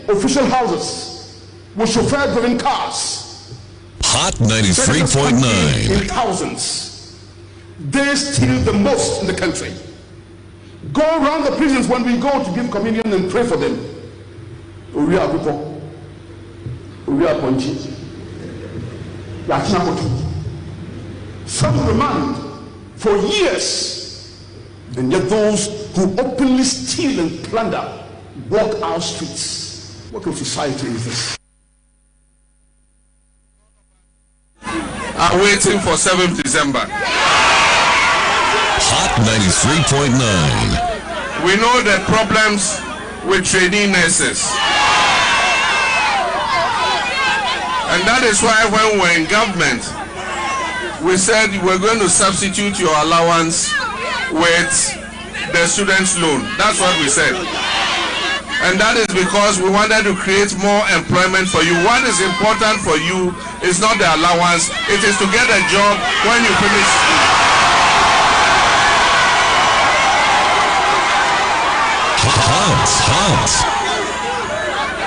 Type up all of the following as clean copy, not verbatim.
official houses, with chauffeur-driven cars. Hot 93.9. In thousands. They steal the most in the country. Go around the prisons when we go to give communion and pray for them. We are people. We are Ponchi. Some remand for years, and yet those who openly steal and plunder walk our streets. What kind of society is this? Are waiting for 7th December. Hot 93.9. We know the problems with trainee nurses. And that is why when we were in government, we said we're going to substitute your allowance with the student's loan. That's what we said. And that is because we wanted to create more employment for you. What is important for you is not the allowance, it is to get a job when you finish school.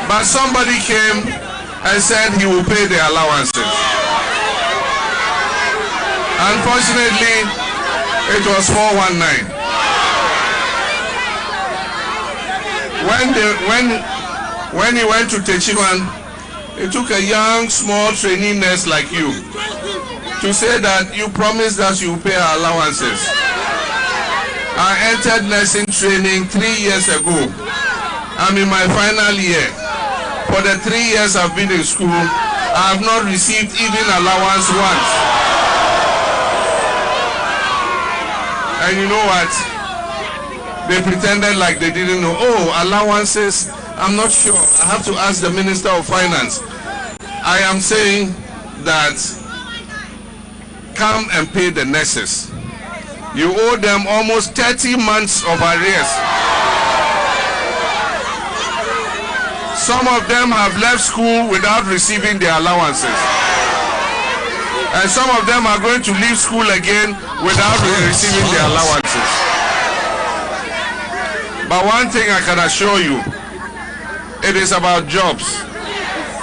But somebody came and said he will pay the allowances. Unfortunately, it was 419. When he went to Techiman, it took a young, small trainee nurse like you to say that you promised us you pay our allowances. I entered nursing training 3 years ago. I'm in my final year. For the 3 years I've been in school, I have not received even allowance once. And you know what? They pretended like they didn't know. Oh, allowances, I'm not sure. I have to ask the Minister of Finance. I am saying that come and pay the nurses. You owe them almost 30 months of arrears. Some of them have left school without receiving their allowances. And some of them are going to leave school again without receiving their allowances. But one thing I can assure you, it is about jobs.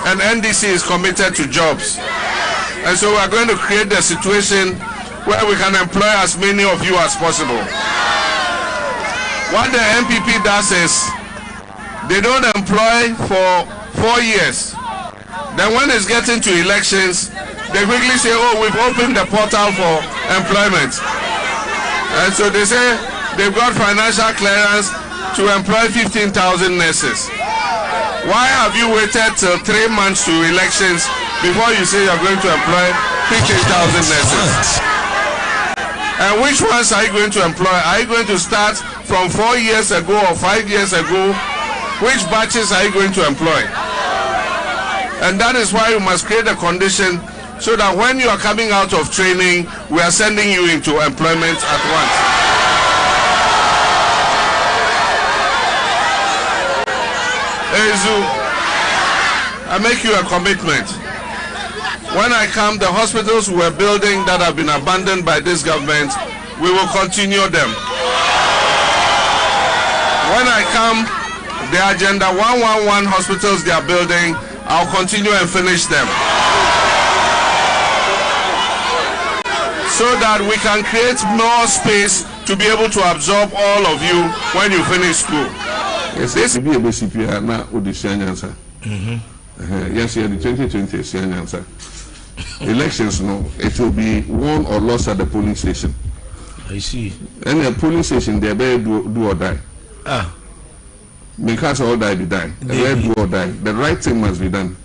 And NDC is committed to jobs. And so we are going to create the situation where we can employ as many of you as possible. What the MPP does is, they don't employ for 4 years. Then when it's getting to elections, they quickly say, oh, we've opened the portal for employment. And so they say they've got financial clearance to employ 15,000 nurses. Why have you waited till 3 months to elections before you say you're going to employ 15,000 nurses? And which ones are you going to employ? Are you going to start from 4 years ago or 5 years ago? Which batches are you going to employ? And that is why you must create a condition so that when you are coming out of training, we are sending you into employment at once. Ezu, I make you a commitment. When I come, the hospitals we are building that have been abandoned by this government, we will continue them. When I come, the agenda 111 hospitals they are building, I'll continue and finish them. So that we can create more space to be able to absorb all of you when you finish school. Yes, this will be a BCP now audition answer. Yes, the 2020 answer. Elections, no, it will be won or lost at the polling station. I see. And the polling station, they better do or die. Ah. Because all die, be die. They do or die. The right thing must be done.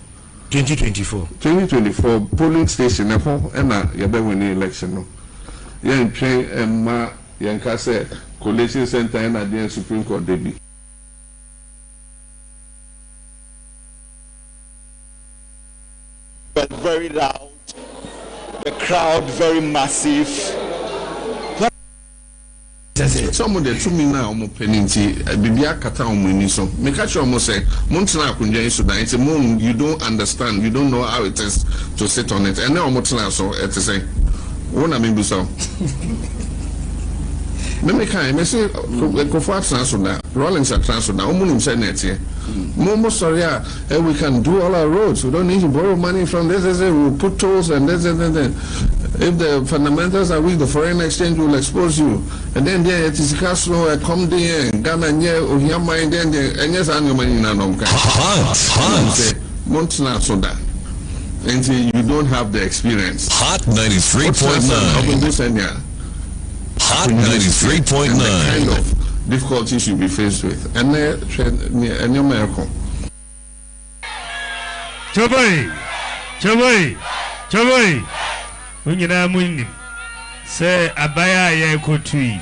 2024. 2024 polling station. And you better win the election. No. You train and ma yankase collation center and at the Supreme Court debut. But very loud. The crowd very massive. Some of the 2 million now penalty bibia kata omuni so make sure almost say montana akunja so that it's a you don't understand, you don't know how it is to sit on it, and now montana so it is say wona me busa me kind me say go for transfer now Rollins are transfer now omunim say net here more sorry we can do all our roads, we don't need to borrow money from this we'll put tolls and this and then if the fundamentals are weak the foreign exchange will expose you and then there it is castle come there and Ghana nye ohia mind then and yes and your money na no ka Montana so that until you don't have the experience. Hot 93.9. Hot 93.9. The kind of difficulties you'll be faced with. And your miracle. Choboy. When you are winning, say Abaya ye kotui.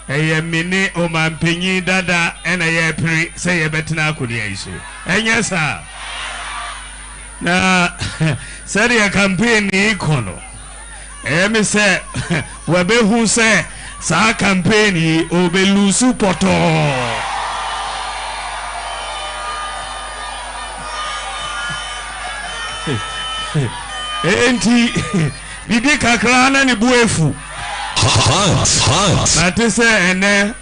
A mini o man penny dada and a pre say a betina could so. And yes, sir. Na said a campaign econo. Me say webe who say sa campaign obe lusu poto. Enti bibi kakra na ni buefu. Na te say ene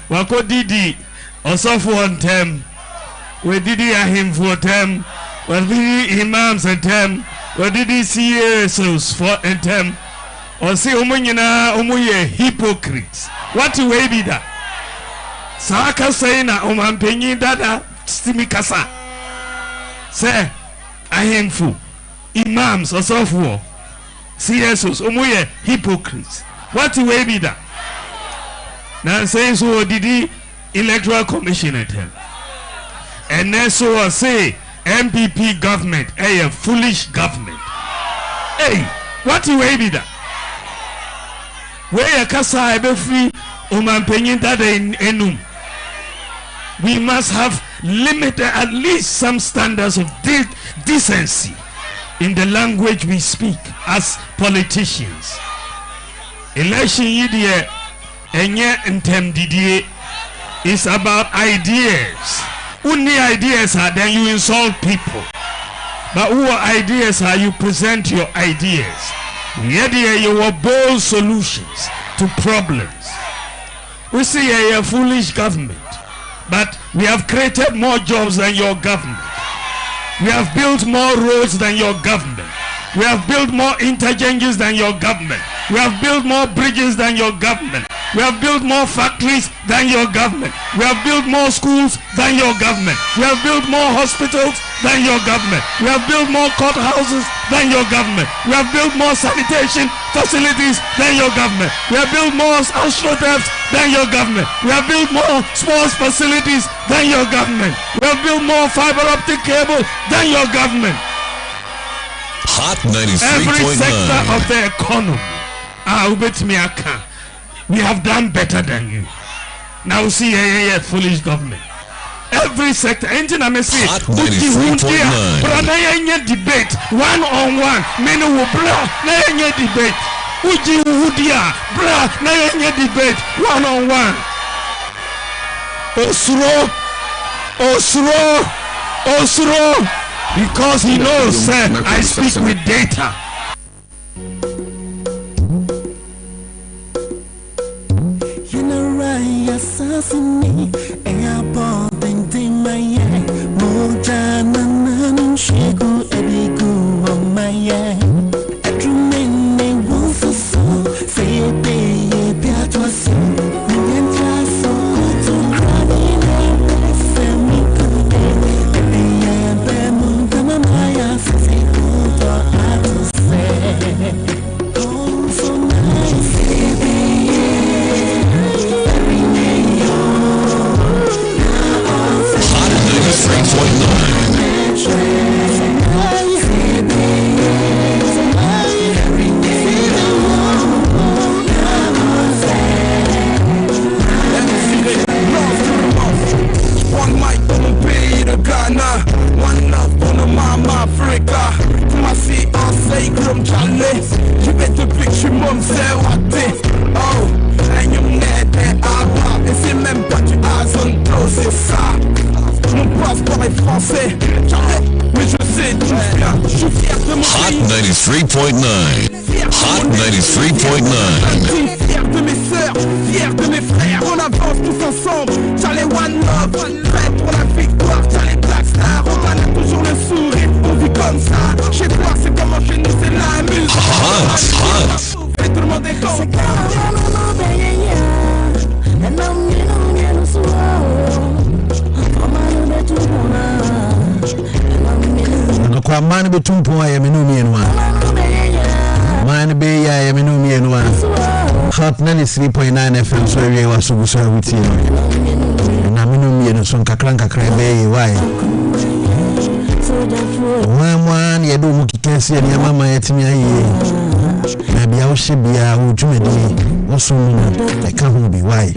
wako didi osofo ontem. We didi ahim for them. Well, the imams and them, well, did he see Jesus for and them? Or see, umuye hypocrites. What way be that? Saka say na penny dada stimikasa. Say, I am fool. Imams or so for. See Jesus, umuye hypocrites. What way be that? Now saying so did he electoral commission at him. And then so say, MPP government, a foolish government. Hey, what you way be that? Where a casa be free, penyin that in enum. We must have limited at least some standards of decency in the language we speak as politicians. Election year, enye ntem didie is about ideas. Only ideas are then you insult people. But who ideas are you present your ideas? Yet you are bold solutions to problems. We see a foolish government, but we have created more jobs than your government. We have built more roads than your government. We have built more interchanges than your government. We have built more bridges than your government. We have built more factories than your government. We have built more schools than your government. We have built more hospitals than your government. We have built more courthouses than your government. We have built more sanitation facilities than your government. We have built more astroturfs than your government. We have built more sports facilities than your government. We have built more fiber optic cable than your government. Hot 93.9. Every sector of the economy, we have done better than you. Now see a foolish government. Every sector, engine I may say, debate one-on-one. Many will debate. Uji Udia, debate one-on-one. Osro, because he knows, sir, I speak with data. Assassinate airport and dimaya mojana nanu shegu ebigu on my adrumene wusu say be piatwa so nyenta so to crying semi kude ebiya be mundama maya say to atu say oh so nice One love on the mama Africa. My see all say grum chale. You better picture mom say what it. Oh, and you net that I if you remember you eyes on close ça. Mon passe pour les Français. Mais je sais tout bien. Je suis fier de mon Hot 93.9. Hot 93.9. Fier de mes sœurs, fier de mes frères, on avance tous ensemble. T'as les one love, prêt pour la victoire. T'as les black stars, on a toujours le sourire. On vit comme ça, chez toi c'est comment chez nous c'est la musique. Hot. Et tout le monde est content. Kwa mani betumpo ya menumi enwa mani be ya menumi enwa Hot 93.9 FM so we wasu so wuti na menumi eno so nkakra be why mwa ni edo mu kikensi ya mama yetimi ayi na bia wo hye bia wo dwumedi wo so mu na ka ho bi why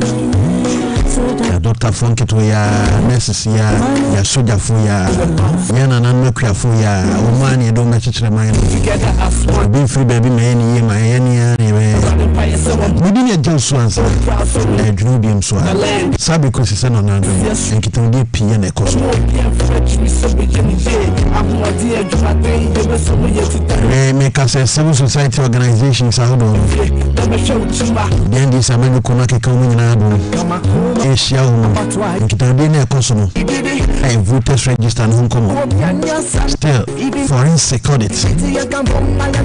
ya Dr. Funky to ya nurses ya soldier for ya na mekua for ya omani edo mechichere man be free baby man ye ma ye ni we didn't ya just once Dwene Biom so sabe ko se no na enkitan de pie na ekoso me ka se civil society organizations are do then this amenu kono ke kan nyina do Asia kita be na ekoso no I voters register no komo still forensic audit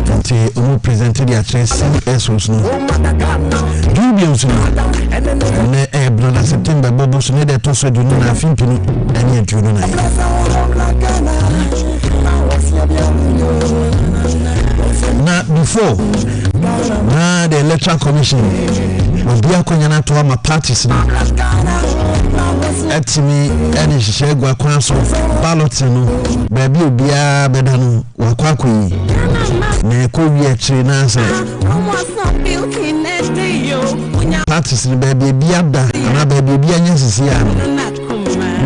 until we presented their trace esos no Dwene Biom so na brother September bobo so ne de to so do na afimpinu ene adwunu na na before na the electoral commission obi akonya na to ma parties na etimi ene hihye gwa kwan so ballot no baabi obia beda no wakwa koyi na ko wi akire na se parties ni baabi bia da na baabi bia nya sisi ya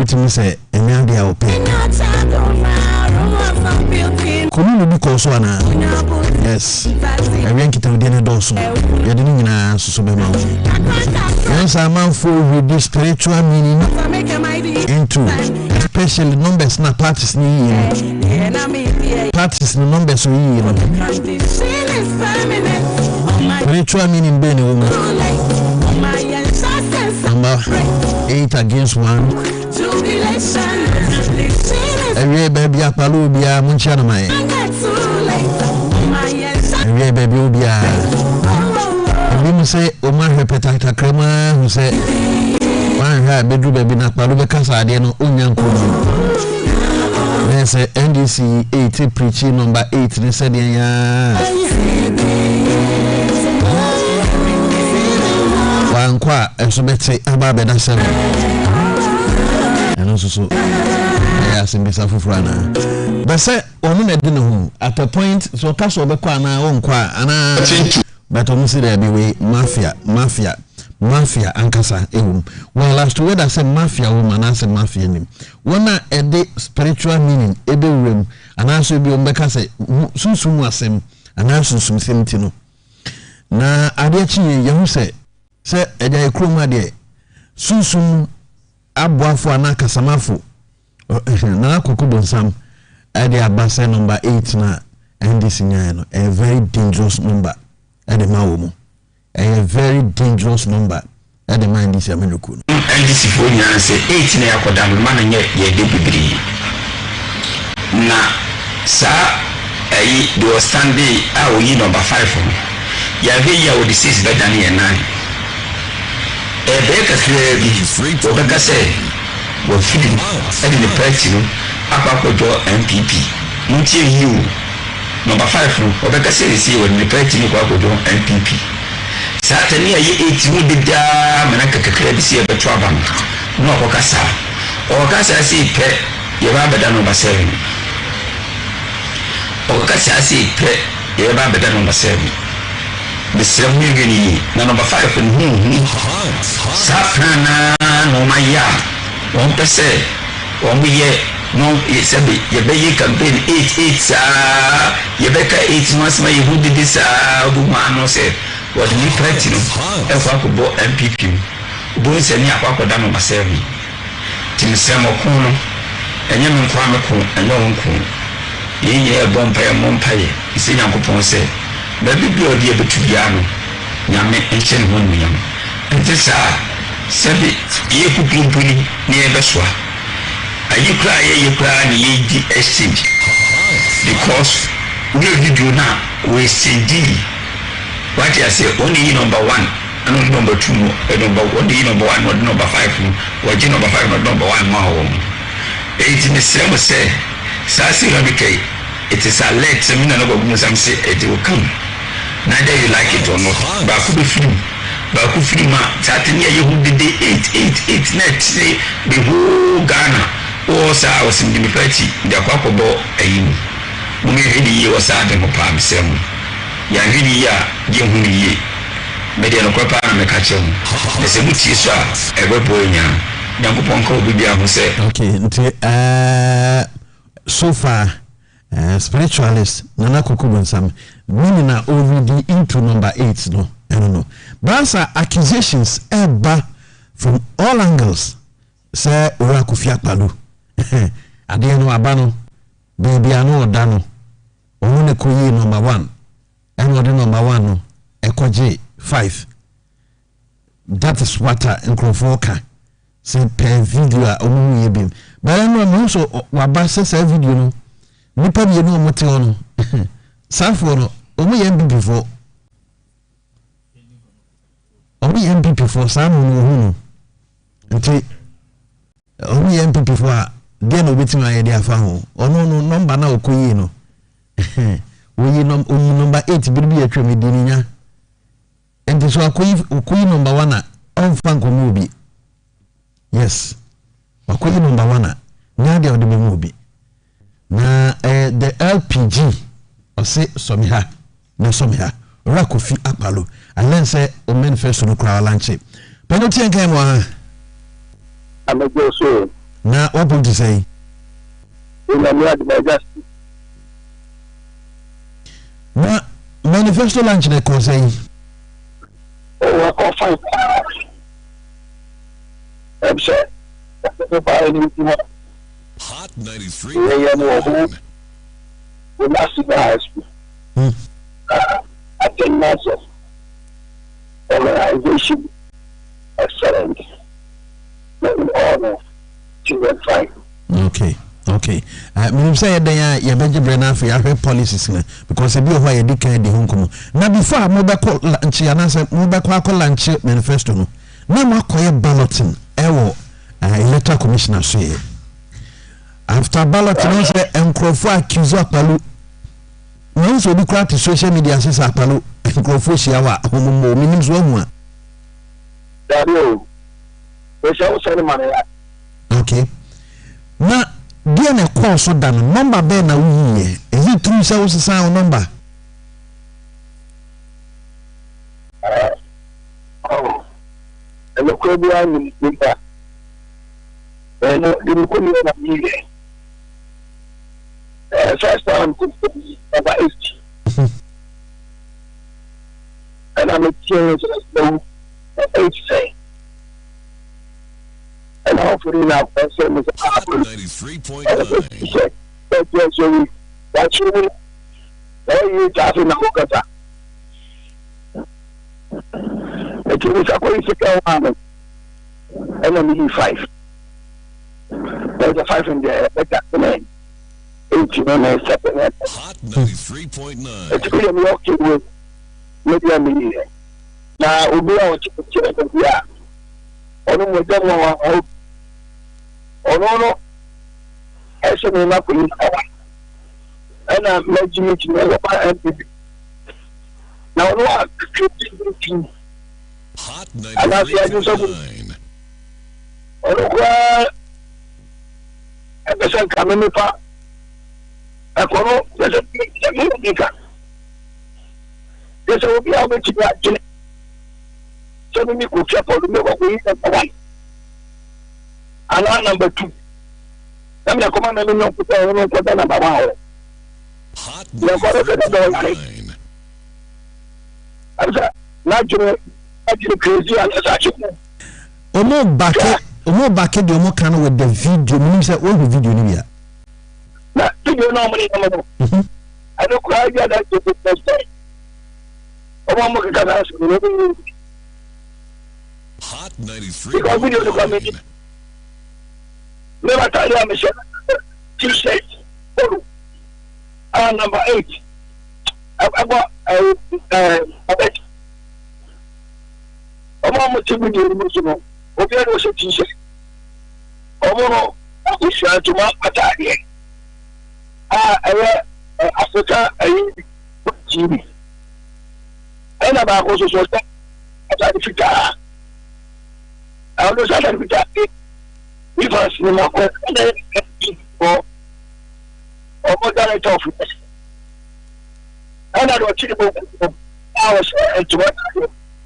etimi se enya dia ope komi bi ko so ana yes every kita we dey doso ye dey nyina susu be ma yes a man for with this spiritual meaning into especially numbers na parties ni parties ni numbers yi spiritual meaning be ni woman number 8 against 1 every baby apalo bia munchia na mai every baby obia we mu say o ma repeta krema hu say wan ha bedru baby na apalo be kasa ade no onyanko say NDC 8 preaching number 8 ni say den ya wan kwa eso beti aba be da sem eno so asimbisa fufurana bese onu na dine hu at a point so kaso be kwa na onkwa ana but omu si there be we mafia ankasa ehum well last word I say mafia woman I say mafia nim wona e de spiritual meaning ebe wurem ana so bi ombeka say sunsun asem ana sunsun semti no na ade chiye yehu se eja ekroma de sunsun aboafo ana kasamafo na kokubo sam ade abase number 8 na NDC nyano a very dangerous number ade mawo a very dangerous number ade ma NDC amenuku NDC fo nyana se 8 na yakoda ma na nye ye de bibiri na sa ayi do standing a oyi number 5 ya ve ya odi 6 be dan ye 9 e be ka clear bi o ka say wo feeding and the party no akwakojo MPP nti ehiu number 5 no obeka say wo the party no akwakojo MPP satani ayi 8 mu dida mena kakakra bi se beto aba no okokasa okokasa say pe ye ba beda number 7 okokasa say pe ye ba beda number 7 bisira mu ngeni na number 5 no sapana no maya on pese on buye no yesabe yebeye campaign 88 sa yebeka 8 months ma yehudi this bu ma no se what ni party no e kwa ko bo MPP bo se ni akwa ko da no 7 tin se mo ko no enye me kwa me ko enye won ko ye bompa ye ise nyankopon se baby bi odi e betu bia no nyame enche ne honu nyam ente saa sebi ye ku pimpuni ne e besoa ayi kra ye kra ne ye di exchange because we video na we send what I say only number 1 and number 2 and number 1 not number 5 or number 5 not number 1 more. It's in the same say Sassy Rabike, it is a late seminar of Muslim say it will come. Neither you like it or not. Baku be free. Baku free ma Satinia you did the 8 net say the whole Ghana or sa was in the party, the Quacobo aim. Mummy really was at the Mopam Sem. Ya really ya Jimuni ye. Media no Quapa and catch him. The Semuti sir, a weboya. Yanko Bibia who said, okay, so far, spiritualist, Nana Kukubansam, meaning are already into number 8, no, I don't know. But accusations ever from all angles. Say, Urakufia Palu. Adiano Abano, baby, I know Dano. Only Kuyi number 1. And what number 1, Echo J 5. That is what in Krofoka. Say per video a omu yebim but I know so waba say video no nipa bi no mote ono safo no omu yem before omu yem before samu no hu no nti omu yem before a de no betima ye de afa ho ono no number na okoyi no oyi number 8 bi atwa me dini nya enti so okoyi number 1 a on fan ko mu obi. Yes. Wakoyi number 1 na dia ode bemu obi. Na the LPG o se somiha na somiha Rakofi Akpalo and say o manifesto no kra lanche. Penalty en kai mo ha. Agya Wusu. Na what would you say? Na manifesto lanche na ko say. Oh, I find I'm sure. Hot 93. We must see the high school. I think that's of organization excellent. In order to fight. Okay. Me say then ya beje brena for ya policies because e bi o ho ya dikan de honkomo. Na before mo be call lunch ya na say mo be call lunch manifesto no. Na mo akoye balloting ewo electoral commissioner say after balloting say enkrofo accuse Akpalo no so bi kwat social media say Akpalo enkrofo shia wa homo minim so hu a dario we shall send money. Okay na dia na call so dan number be na wu ye is it true say was sound number and the Korean number and the Korean number first time number 8 and I'm a change no 8 say and hopefully now person is 93.9 that's you you talking now kata it is a qualification one and then 5 there's a 5 in there that's the name 8 and 7 Hot 93.9 it's really okay with maybe a million now we'll be out to yeah ono mo dem wa ono ese me na ko ni awa ana majimi ti na ba MPP na ono a creating Hot 93.9 ono kwa ese kameme pa akono ese nika ese obi a be ti ba jine so me go check for me go yi number 1 and number 2 na me come na me no put on ko number 1 Hot 93.9 asa na jure crazy and such omo back de omo kan with the video me say what video ni bia na video no money no I don't cry that to the first time Hot 93. Because we do the committee. Never tell you, Michelle. T-shirt. Number 8. I got a bet. I'm to be doing Muslim. Okay, was a T-shirt. Oh, I wish to my attack. Africa, TV. And about also so that I was at the if I see my or more than a tough. And I don't think about I was to what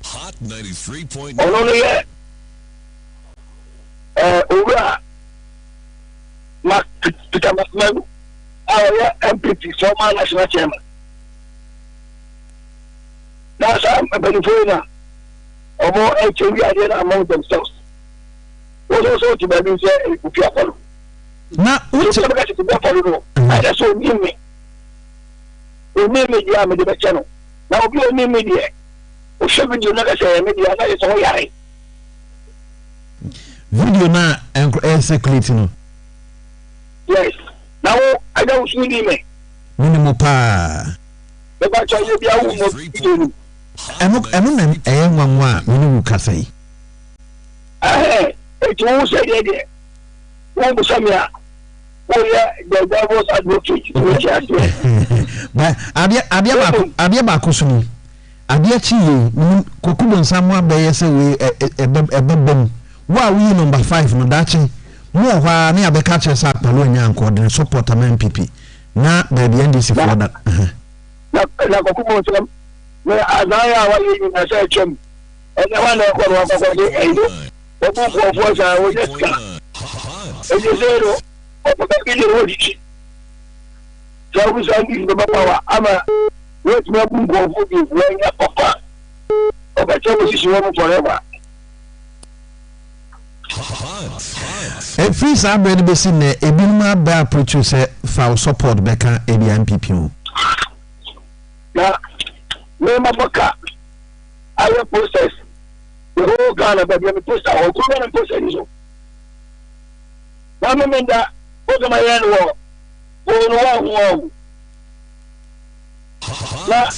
Hot 93.9. only over my our MPP, former national chairman. That's a benefit or more HIV among themselves. Was also to be said if you are following. Now, what's to be followed? I just saw me. We name media with the channel. Now, we name media. We should be doing another media. That is all right. Video now and circulating. Yes. Now, I don't see me. Minimum pa. The batch of you minimum Casay. It won't say it. Won't be some year. Oh, yeah, the devil's advocate. But Abia Bakusuni. Abia Chi, Kokubon Samoa Bayasa, a bebem. Why we number 5 no dachi? More why near the catchers up Palonia and called and support a man PP. Now, baby, NDC for that. Now, Kokubon, where I was in a search and the one that was the book of was I was just it is zero of the so we sang the power. I'm a wait me book of the when your papa of a television forever. Free Sabred Bessin, a Bilma Bear producer for support Becca, a MPP. Now, remember, Boca, I will process the whole Ghana, but you post our common and process. Now, remember, over my end war, oh, now,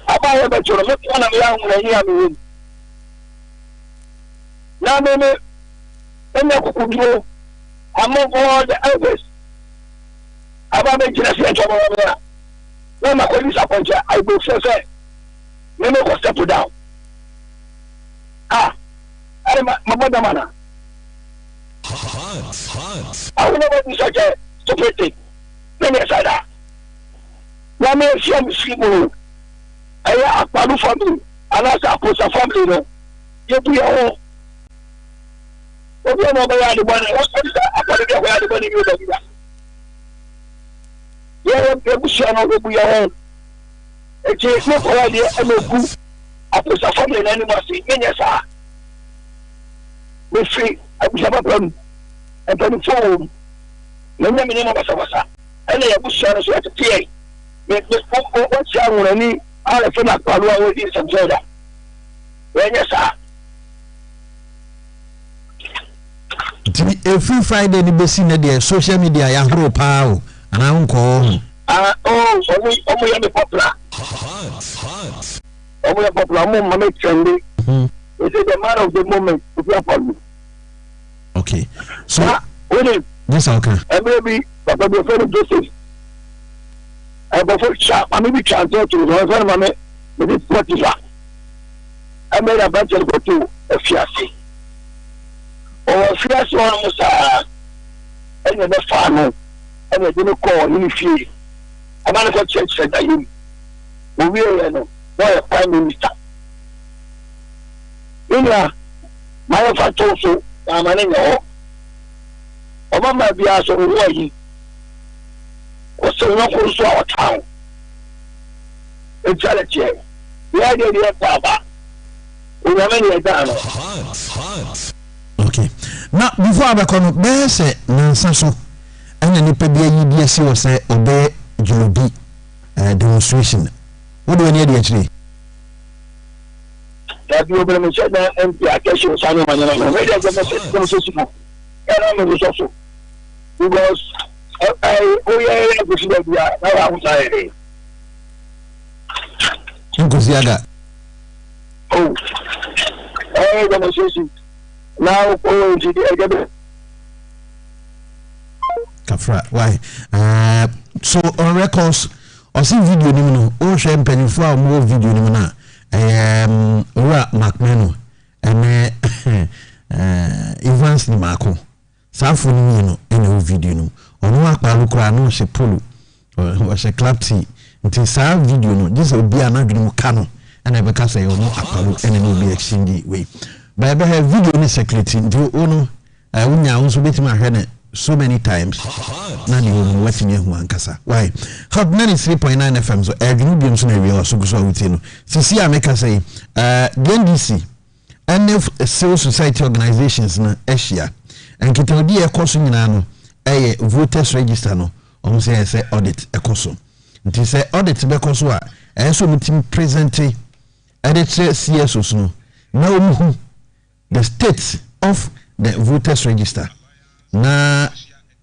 I buy a better, look one of young when I hear me. Now, maybe, when I could go among all the elders, about the generation over there. When my police appointed, I go say, let me go step down. I'm my mother man. I will never be such a stupid thing. Let me say that. Let me see me see me. I have a Palu family, and I have a family. No, you be your own. If you know where the money, what's the where the money you do? Yeah, you shall not be your own. It is not for idea and no good. I put a family and animals in yes, sir. We free, I will have a problem. And then phone. No name of us, and I will share us at the TA. What's your money? I'll have a Palu with this and Jordan. Yes, sir. Every Friday, the best in the social media, I grow power, and I won't call. Only popular. Only popular. Mama trendy. It is the man of the moment. Okay. So, this okay. And maybe, but I'm afraid of Joseph. I'm afraid sharp. I may be transferred to the friend of my but it's what is that? I made a bunch of go to a fiancé. Or fiancé on Musa. And the farmer. And I didn't call him free. A man of church said that you will know why a prime minister. India, my father also, I'm an English. Obama be asked on the way. What's the local to our town? It's a chair. The idea of Baba. We have many done. Okay. Now, before I come, there say, Nansaso, and then the PBA was say, obey Julobi demonstration. What do we need actually? that you will say that MP Akeshi Sanu Manana, maybe I'm going to say conversation. And I'm also because I wish that we are now outside. Nkuziaga. Oh, I'm going to say now, oh, today. Kafra, why? So on records, I see video ni mo. O share mpanifo a mo video ni mo na. Ora Macmeno. Evans ni mako. Safo ni no ene video no. Ono akparu kura no she polo. O she clapti. Nti sa video no, just obi anadwene mu ka no. Ana be ka say ono akparu ene no be exchange we. Ba be have video ni security. Nti ono unya unso betima hwe so many times na ni won watching here ankasa why hot 93.9 FM so edwin biom so na wi so go so awuti no sisi ameka say NDC NF civil society organizations na Asia enkita odi ekoso nyina no voters register no om say audit ekoso nti say audit be koso a so mutim present editor CSOs no na omuhu the state of the voters register na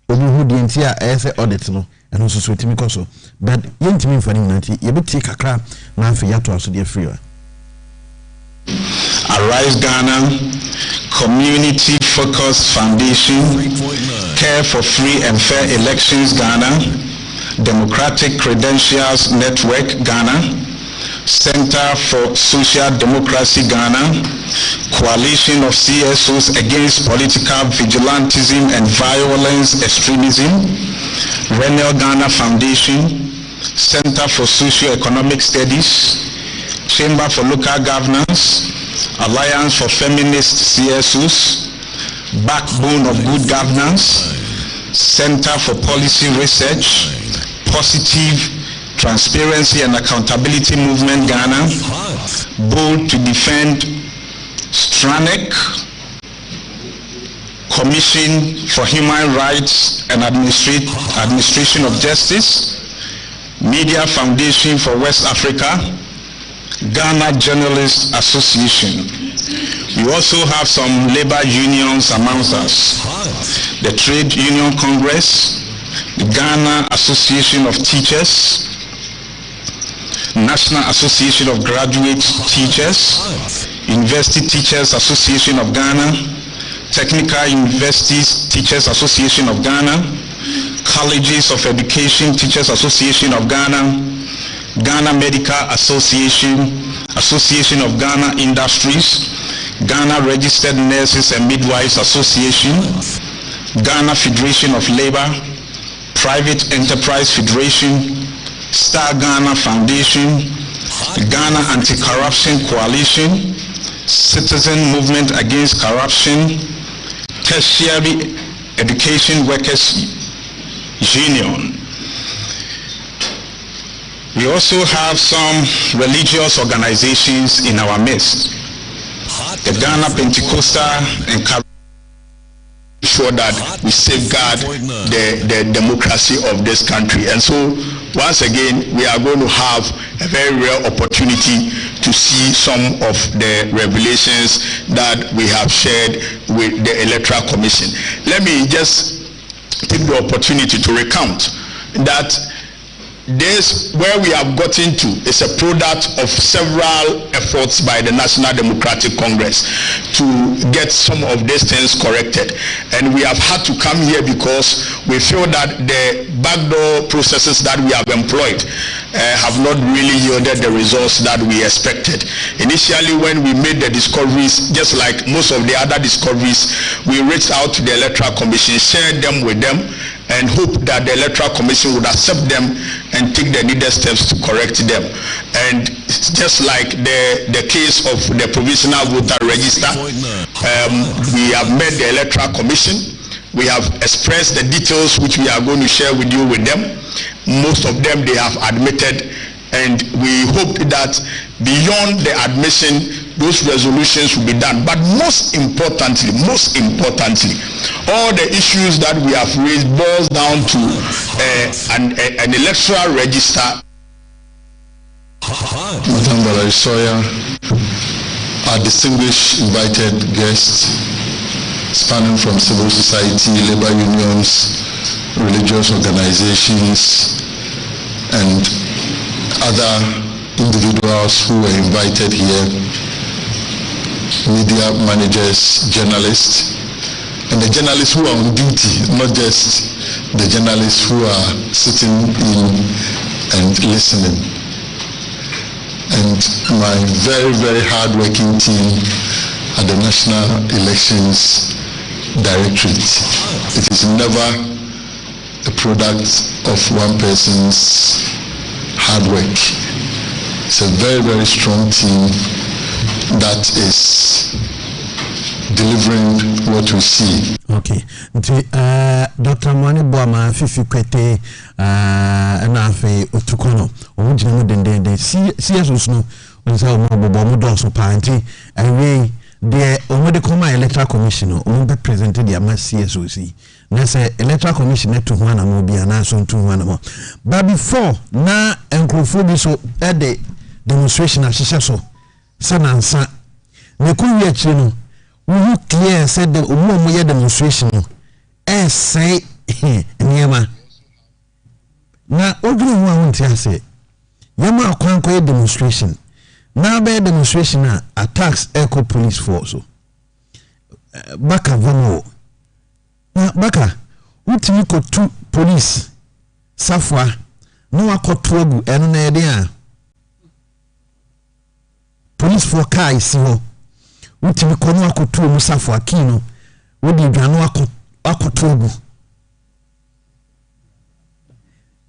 obi hu di ntia ese audit no eno so so timi koso but yentimi mfani nanti yebeti kakra na afi yato aso de free Arise Ghana Community Focused Foundation, Care for Free and Fair Elections Ghana, Democratic Credentials Network Ghana, Center for Social Democracy Ghana, Coalition of CSOs Against Political Vigilantism and Violence Extremism, Renel Ghana Foundation, Center for Socio-Economic Studies, Chamber for Local Governance, Alliance for Feminist CSOs, Backbone of Good Governance, Center for Policy Research, Positive Transparency and Accountability Movement Ghana, Bold to Defend Stranek, Commission for Human Rights and Administration of Justice, Media Foundation for West Africa, Ghana Journalists Association. We also have some labor unions amongst us. The Trade Union Congress, the Ghana Association of Teachers, National Association of Graduate Teachers, University Teachers Association of Ghana, Technical Universities Teachers Association of Ghana, Colleges of Education Teachers Association of Ghana, Ghana Medical Association, Association of Ghana Industries, Ghana Registered Nurses and Midwives Association, Ghana Federation of Labor, Private Enterprise Federation, Star Ghana Foundation, Ghana Anti-Corruption Coalition, Citizen Movement Against Corruption, Tertiary Education Workers Union. We also have some religious organizations in our midst. The Ghana Pentecostal and sure that we safeguard the democracy of this country. And so once again we are going to have a very rare opportunity to see some of the revelations that we have shared with the Electoral Commission. Let me just take the opportunity to recount that this where we have gotten to is a product of several efforts by the National Democratic Congress to get some of these things corrected, and we have had to come here because we feel that the backdoor processes that we have employed have not really yielded the results that we expected. Initially, when we made the discoveries, just like most of the other discoveries, we reached out to the Electoral Commission, shared them with them, and hope that the Electoral Commission would accept them and take the needed steps to correct them. And just like the case of the provisional voter register, we have met the Electoral Commission. We have expressed the details which we are going to share with you with them. Most of them they have admitted, and we hope that beyond the admission, those resolutions will be done. But most importantly, all the issues that we have raised boils down to an electoral register. our distinguished invited guests, spanning from civil society, labor unions, religious organizations, and other individuals who were invited here, media managers, journalists, and the journalists who are on duty, not just the journalists who are sitting in and listening. And my very, very hard-working team at the National Elections Directorate. It is never a product of one person's hard work. It's a very, very strong team that is delivering what we see. Okay. Dr. Mwani Boama Fifi Kwete na afe otukono omujina mu dendende CS no onza omobobo mudoso panti anwe de omode koma electoral commission ombe presented the ama CSOC na say electoral commission to hwana mo bia na so to hwana mo but before na enkrofo so de demonstration ahihye so sanansa ne kuwi akire no who clear said the omo demonstration no say niema na oduru ho ahunti ase yama akwanko demonstration na be demonstration na attacks eco police force baka vamo na baka utimi ko tu police safwa no akoto agu eno na ede a police for car isi ho utimi ko no akoto mu safwa kino wodi dwano akoto agu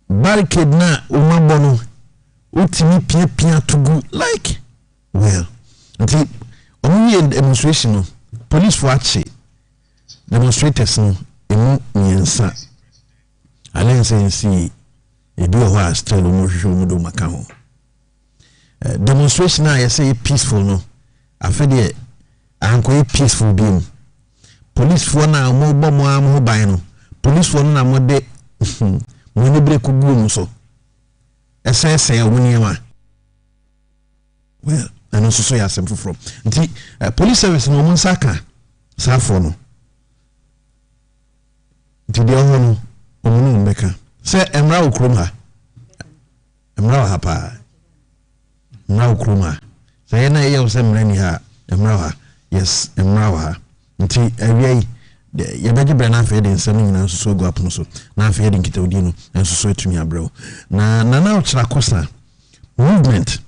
barricade na umabono utimi pia tugu like well until only demonstration no police for ache demonstrators no emu nyensa allense nsi ebi o ha still no hwehwe do maka ho demonstration na say peaceful no afede anko peaceful Biom police for na mo bomo am ho ban no police for na mo de mo ne break gugu so essence woniema well and also so yasem from nti police service no mo saka safo no nti de hono omunu mbeka se emra okrom ha emra ha pa emra okrom ha se na ye se mrani ha emra ha yes emra ha nti awie ya beje bra na afa de nsem nyina nso so go apono so na afa de nkita odi no nso so atumi abrew na ochira kosa movement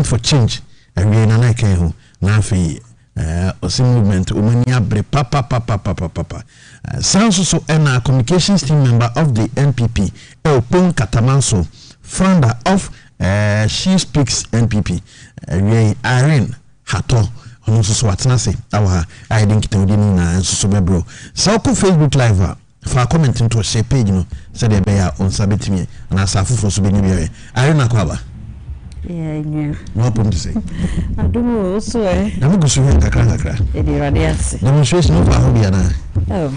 for change awie na kan ho na afa osi movement omani abre papa sanso so na communications team member of the NPP Elpon Katamanso, founder of She Speaks NPP Irene Hato ono so watena se awa I think tawdi ni na so bebro so ko Facebook live fa comment into share page no said e be ya on sabetimi na asafofo so be ni biye Irene akwaba yeah no problem to say adumo so na mo gusu hen kakra e di radiance demonstration of how be na oh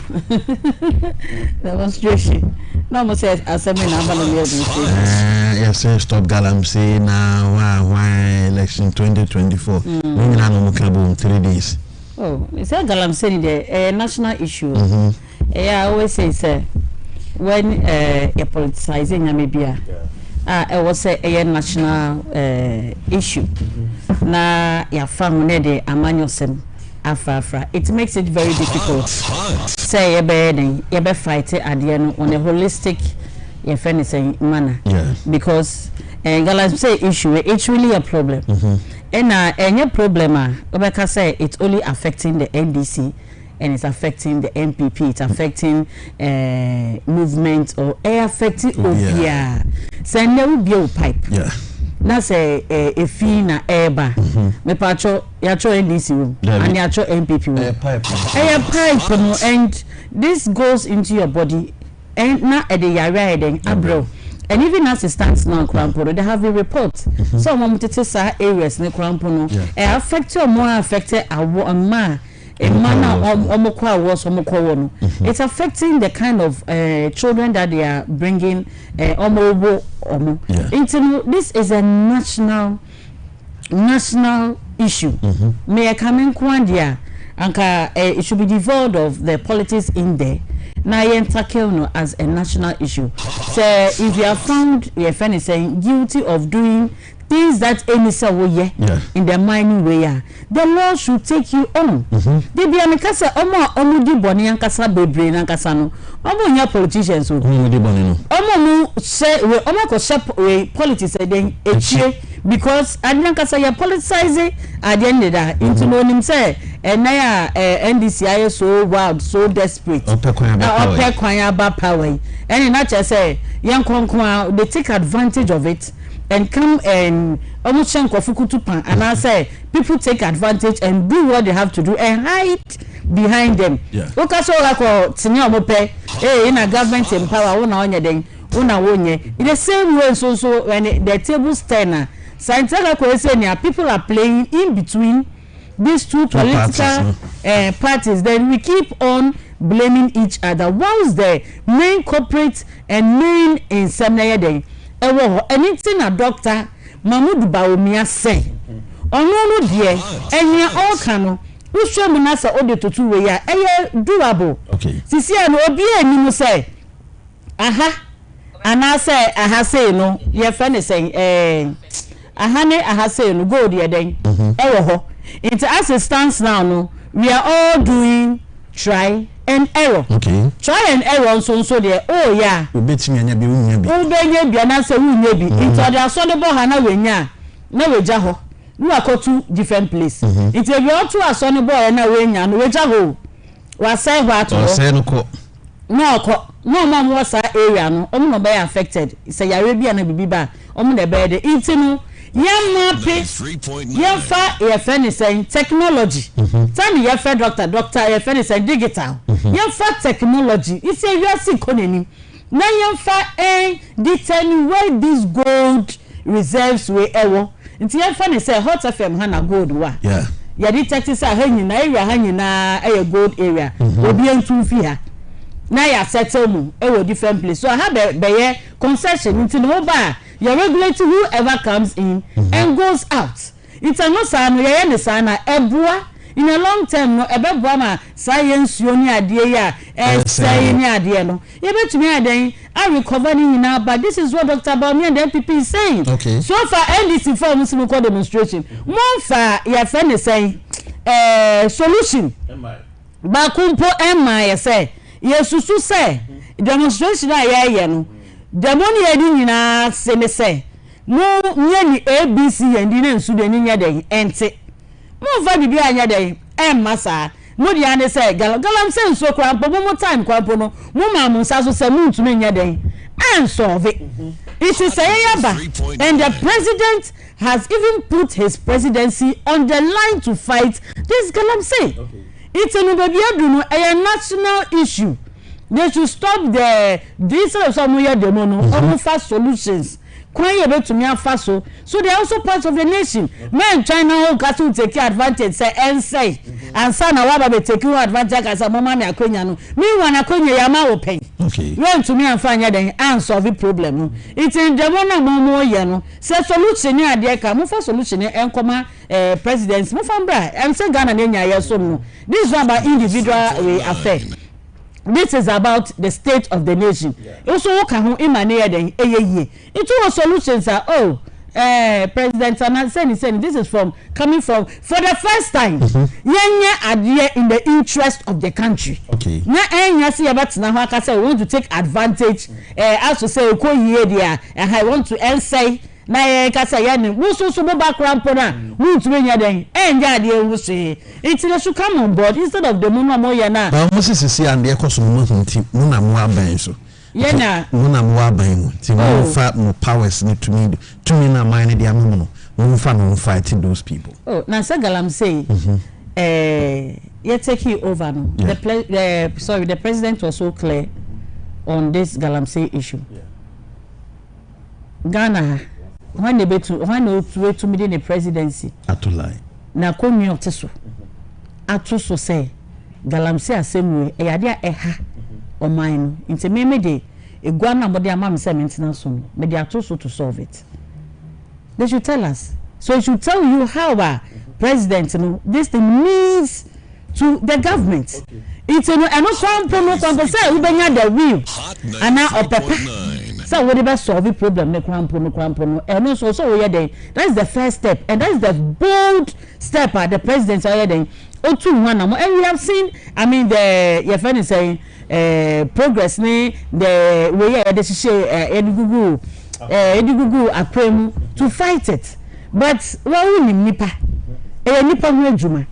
demonstration no mo say assembly na ba no yes stop galamsey na why election 2024 we na no mukabo 3 days oh it's a galamsey the national issue I always say when a politicizing amebia it was a national issue na ya fam ne de amanyosem afafra it makes it very difficult say you be fight at the end on a holistic manner because galamsey issue it's really a problem and any problem obeka say it's only affecting the NDC and it's affecting the MPP, it's affecting movement or affecting Obia. So now we be pipe. Yeah. Na say a fee na eba. Me pacho yacho NDC room and yacho MPP room. Pipe no, and this goes into your body and na at the yara then abro. And even as it stands now, Krampo, they have a report. So I'm going to say areas ne Krampo no. Affected or more affected a man. A manner it's affecting the kind of children that they are bringing into this is a national issue. May I come in Kwandia? Anka, it should be devoid of the politics in there. Now you tackle no as a national issue. So if you are found, your friend is saying guilty of doing things that any say in the mining way, the law should take you on. They be amikasa omo di boni ankasa bebre ankasa no. Omo nya politicians so. Omo di boni no. Omo mu say we omo ko we politics then echie because ankasa ya politicize at the end of that into no nim say na ya NDC so wild so desperate. Opekwanya ba power. And not just say yan konkwa they take advantage of it. And come and almost shank of Fukutupan, and I say people take advantage and do what they have to do and hide behind them. Okay, so like senior mope, in a government in power, una wonye. In the same way, so when the tables turn, scientific people are playing in between these two political parties. Then we keep on blaming each other. Once the main corporate and main in seminary anything a doctor Mahmoud Baumia say ono no die enya all kano we show me na say ode totu we ya doable. Okay, sisi an obi anim say aha ana say aha say no ye friend is saying aha ne aha say no go there then ewo ho it as it stands now no we are all doing try and error. Okay. Try and error so there. Oh yeah. Ubetimi anya bi unya bi. Ubenye bi na say unya bi. Into the so the bo ha na wenya. Na weja ho. Nu akotu different place. Into if you want to aso ne bo na wenya no weja ho. Wa say what? Wa say no ko. No ko. No man was area no. Omo no be affected. Say yare bi na bibi ba. Omo na be de. Into no Yam fa your friend is saying technology. Tell me your friend doctor your friend is saying digital. Yam fa technology. It's a US economy. Now yam fa determine where these gold reserves were ever. Into your friend is say hot FM hana gold wa. Yeah. Ya detect say hanyi na area hanyi na gold area. Obi entu fi ha. Na ya settle mu different place. So I have be concession into no bar. You regulate whoever comes in and goes out. It's a no sign, in a long term, no, a science, you need idea, and say any idea. No, you bet me, I recover now, but this is what Dr. Biom and the MPP is saying. Okay, so far, NDC for Muslim demonstration. More far, your friend is saying, solution. Bakumpo M.I. say, yes, to say, demonstration, I the money heading in a say no nearly ABC and didn't Sudan in your day and say more value behind your day and massa no the other say galam sense so crap but more time quapono mama sasso say moon to me your day and solve it. It is a and the president has even put his presidency on the line to fight this galam say it's a national issue. They should stop this of some year demo no fast solutions. Kwanye be to me fast so they are also part of the nation. Men China got to take advantage say and say and sana wa be take advantage as a mama me akonya no. Me wan akonya ya ma open. Okay. You to me and find then and solve the problem no. It's in demo na mo ye no. Say solution ni ade ka mo fa solution en koma presidents mo fa bra. Am say Ghana na nya ye so no. This is about individual affair. This is about the state of the nation. Also, it was solutions are President Anna saying this is coming from for the first time. Idea in the interest of the country. Okay. Now, we want to take advantage. As to say, and I want to say. Na kasa ya ne wo so background pona wo tumi nya den enja de wo se it should come on board instead of the mono mo ya na ba mo sisi and de koso mo nti mo na mo aban so ye na mo na mo aban mo ti mo fa mo powers ni tumi na mine de amono no mo fa no fight those people. Oh na say galam say you take it over no. The president was so clear on this galamsey issue. Ghana when they to meet the presidency atulai na komi oteso atuso say galamsey asemu e yade eha oman no nti me de egua na body amam say maintenance so me de atuso to solve it. They should tell us So it should tell you how president, this thing means to the government. It's no say we benya the will and now so whatever solve the problem no crampo and also we are that's the first step, and that's the bold step the president are then and we have seen, I mean, the your friend is saying progress the way the Edugugu Apremu to fight it, but we nipa juma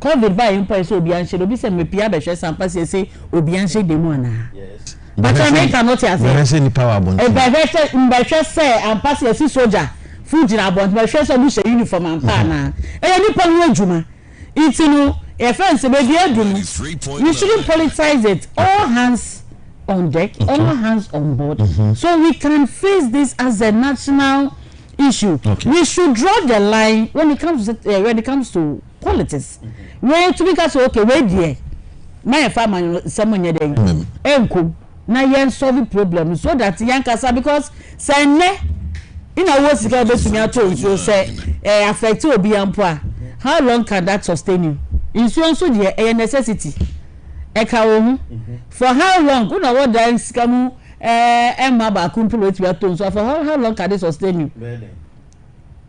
COVID by empire so obi anhye obi se mepia be hwe sampa se obi anhye demu ana. Yes. But America not here. We say ni power bond. E be hwe say ampa se si soldier food na bond be hwe say bu se uniform ampa na. E ni pa hu adwuma. Itinu e fence be dia adwuma. We shouldn't politicize it. All hands on deck, all hands on board. So we can face this as a national issue. We should draw the line when it comes to politics. Where to because okay, where dear my farmer someone ye dey enko na yen solve problem so that yan kasa, because say ne in a words go betumi ato so say affect obi ampo. How long can that sustain you? Insurance so dey a necessity e ka wo for how long una what dance kamu emma ba kumpulo ti ato so for how long can they sustain you?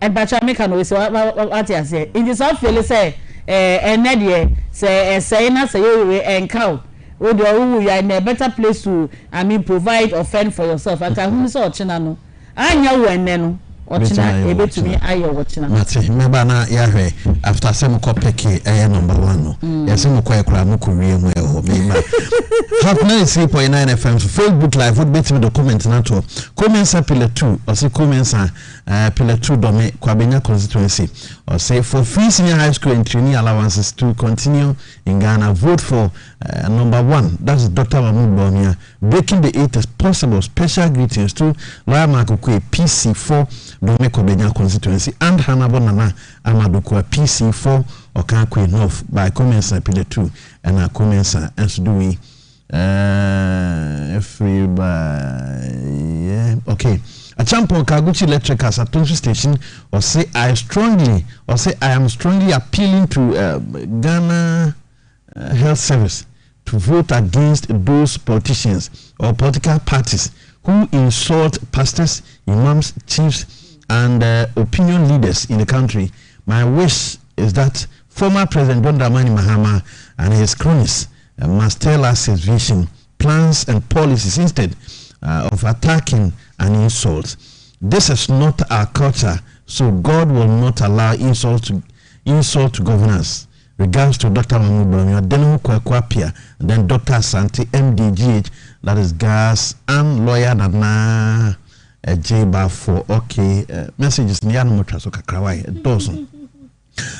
And bacha make no say what you say in this feel say enedie say na say you encow we do you are in a better place to, I mean, provide or fend for yourself. I can who say ochina no anya wo enne no ochina ebetumi ayo ochina mate remember na yahwe after some kopeke number 1 no yasem ko ekura mu kurie mu eho me Hot 93.9 FM Facebook live would betimi document na to comments pillar 2 or say comments pillar 2 dome Kwabenya constituency or say for free senior high school and trainee allowances to continue in Ghana. Vote for number 1, that's Dr. Mahmoud Bawumia. Breaking the 8 is possible. Special greetings to Lawyer Makukwe PC4 Dome Kwabenya constituency and Hanabo Nana Amadukwa PC4 Okankwe North by comments pillar 2 and comments and do we free by okay. A champion Kaguchi Electric as a Tonsu station or say I am strongly appealing to Ghana Health Service to vote against those politicians or political parties who insult pastors, imams, chiefs and opinion leaders in the country. My wish is that former President John Dramani Mahama and his cronies must tell us his vision, plans and policies instead of attacking and insult. This is not our culture, so God will not allow insult to governance. Regards to Dr. Mahmoud Bawumia, Denu Kwakwapia, then Dr. Asante MDGH, that is gas and lawyer Nana J-Bar for okay messages near Motraso Kakrawai Dawson.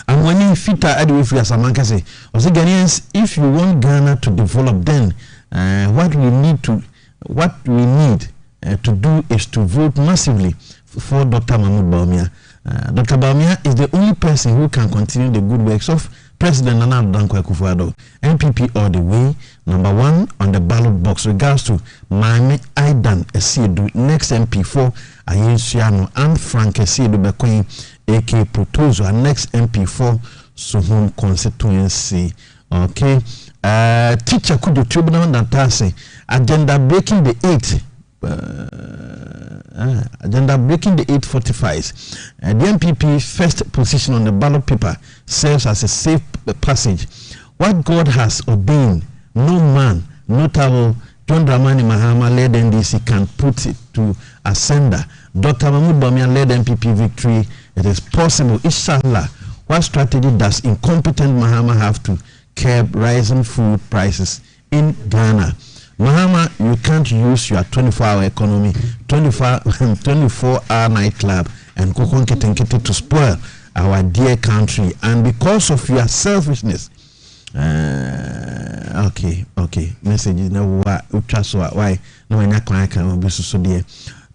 And when you fit anyway for Samanka say, Ghanaians, if you want Ghana to develop, then what we need to do is to vote massively for Dr. Mahmoud Bawumia. Dr. Bawumia is the only person who can continue the good works of President Nana Dankwa Akufo-Addo. NPP all the way, number 1 on the ballot box. Regards to Mame Aidan Esiedu, next MP4 Ayensiano and Frank Esiedu Bekoyin AK Protozo, and next MP4 Suhum constituency. Okay. Teacher could do tribunal that say agenda breaking the 8. Agenda breaking the 8 fortifies. The MPP first position on the ballot paper serves as a safe passage. What God has ordained, no man, notable John Dramani Mahama led NDC can put it to ascender. Dr. Mahmoud Bawumia led MPP victory. It is possible, inshallah. What strategy does incompetent Mahama have to curb rising food prices in Ghana? Mahama, you can't use your 24-hour economy, 24-hour nightclub and Kokonketenkete to spoil our dear country. And because of your selfishness, okay. Message is now why no one can be so dear.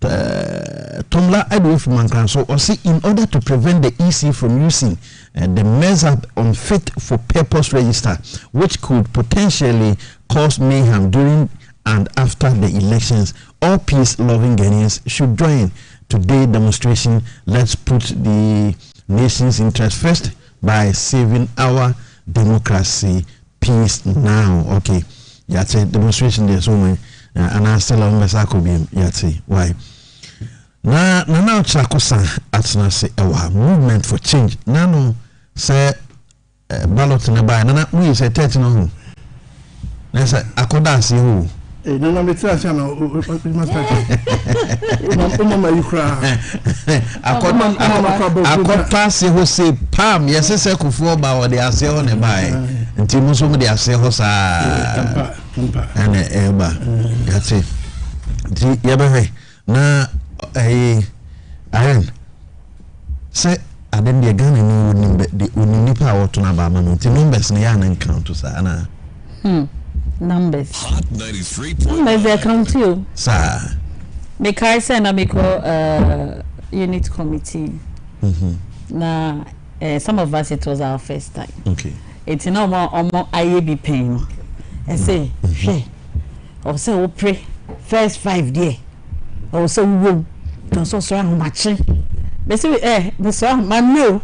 Tomla Edwin from Mankran, so or see in order to prevent the EC from using the measure on fit for purpose register, which could potentially cause mayhem during and after the elections, all peace-loving Ghanaians should join today demonstration. Let's put the nation's interest first by saving our democracy. Peace now. Okay. Yate demonstration there's so many and I still on Biom. Yate. Why? Na chakosa atna say ewa movement for change. Nano say ballot na buy. Nana we say 30 no ho. Na say akoda say ho. Nana me tell say na we must start. Mama you cry. Akoda say ho say pam yes say kufuo ba wo de ase ho ne buy. Nti mo so mo de ase ho sa. Ana eba. Yate. Nti yebehwe na Aaron say adem de Ghana no nimbe de unipa awto na ba ma no ti numbers ne ya na count to sa na numbers Hot 93. Numbers they count you sa make I say na make unit committee na some of us it was our first time. Okay, it's no more IAB pain I say she or say we pray first 5 day or so we so much basically this man no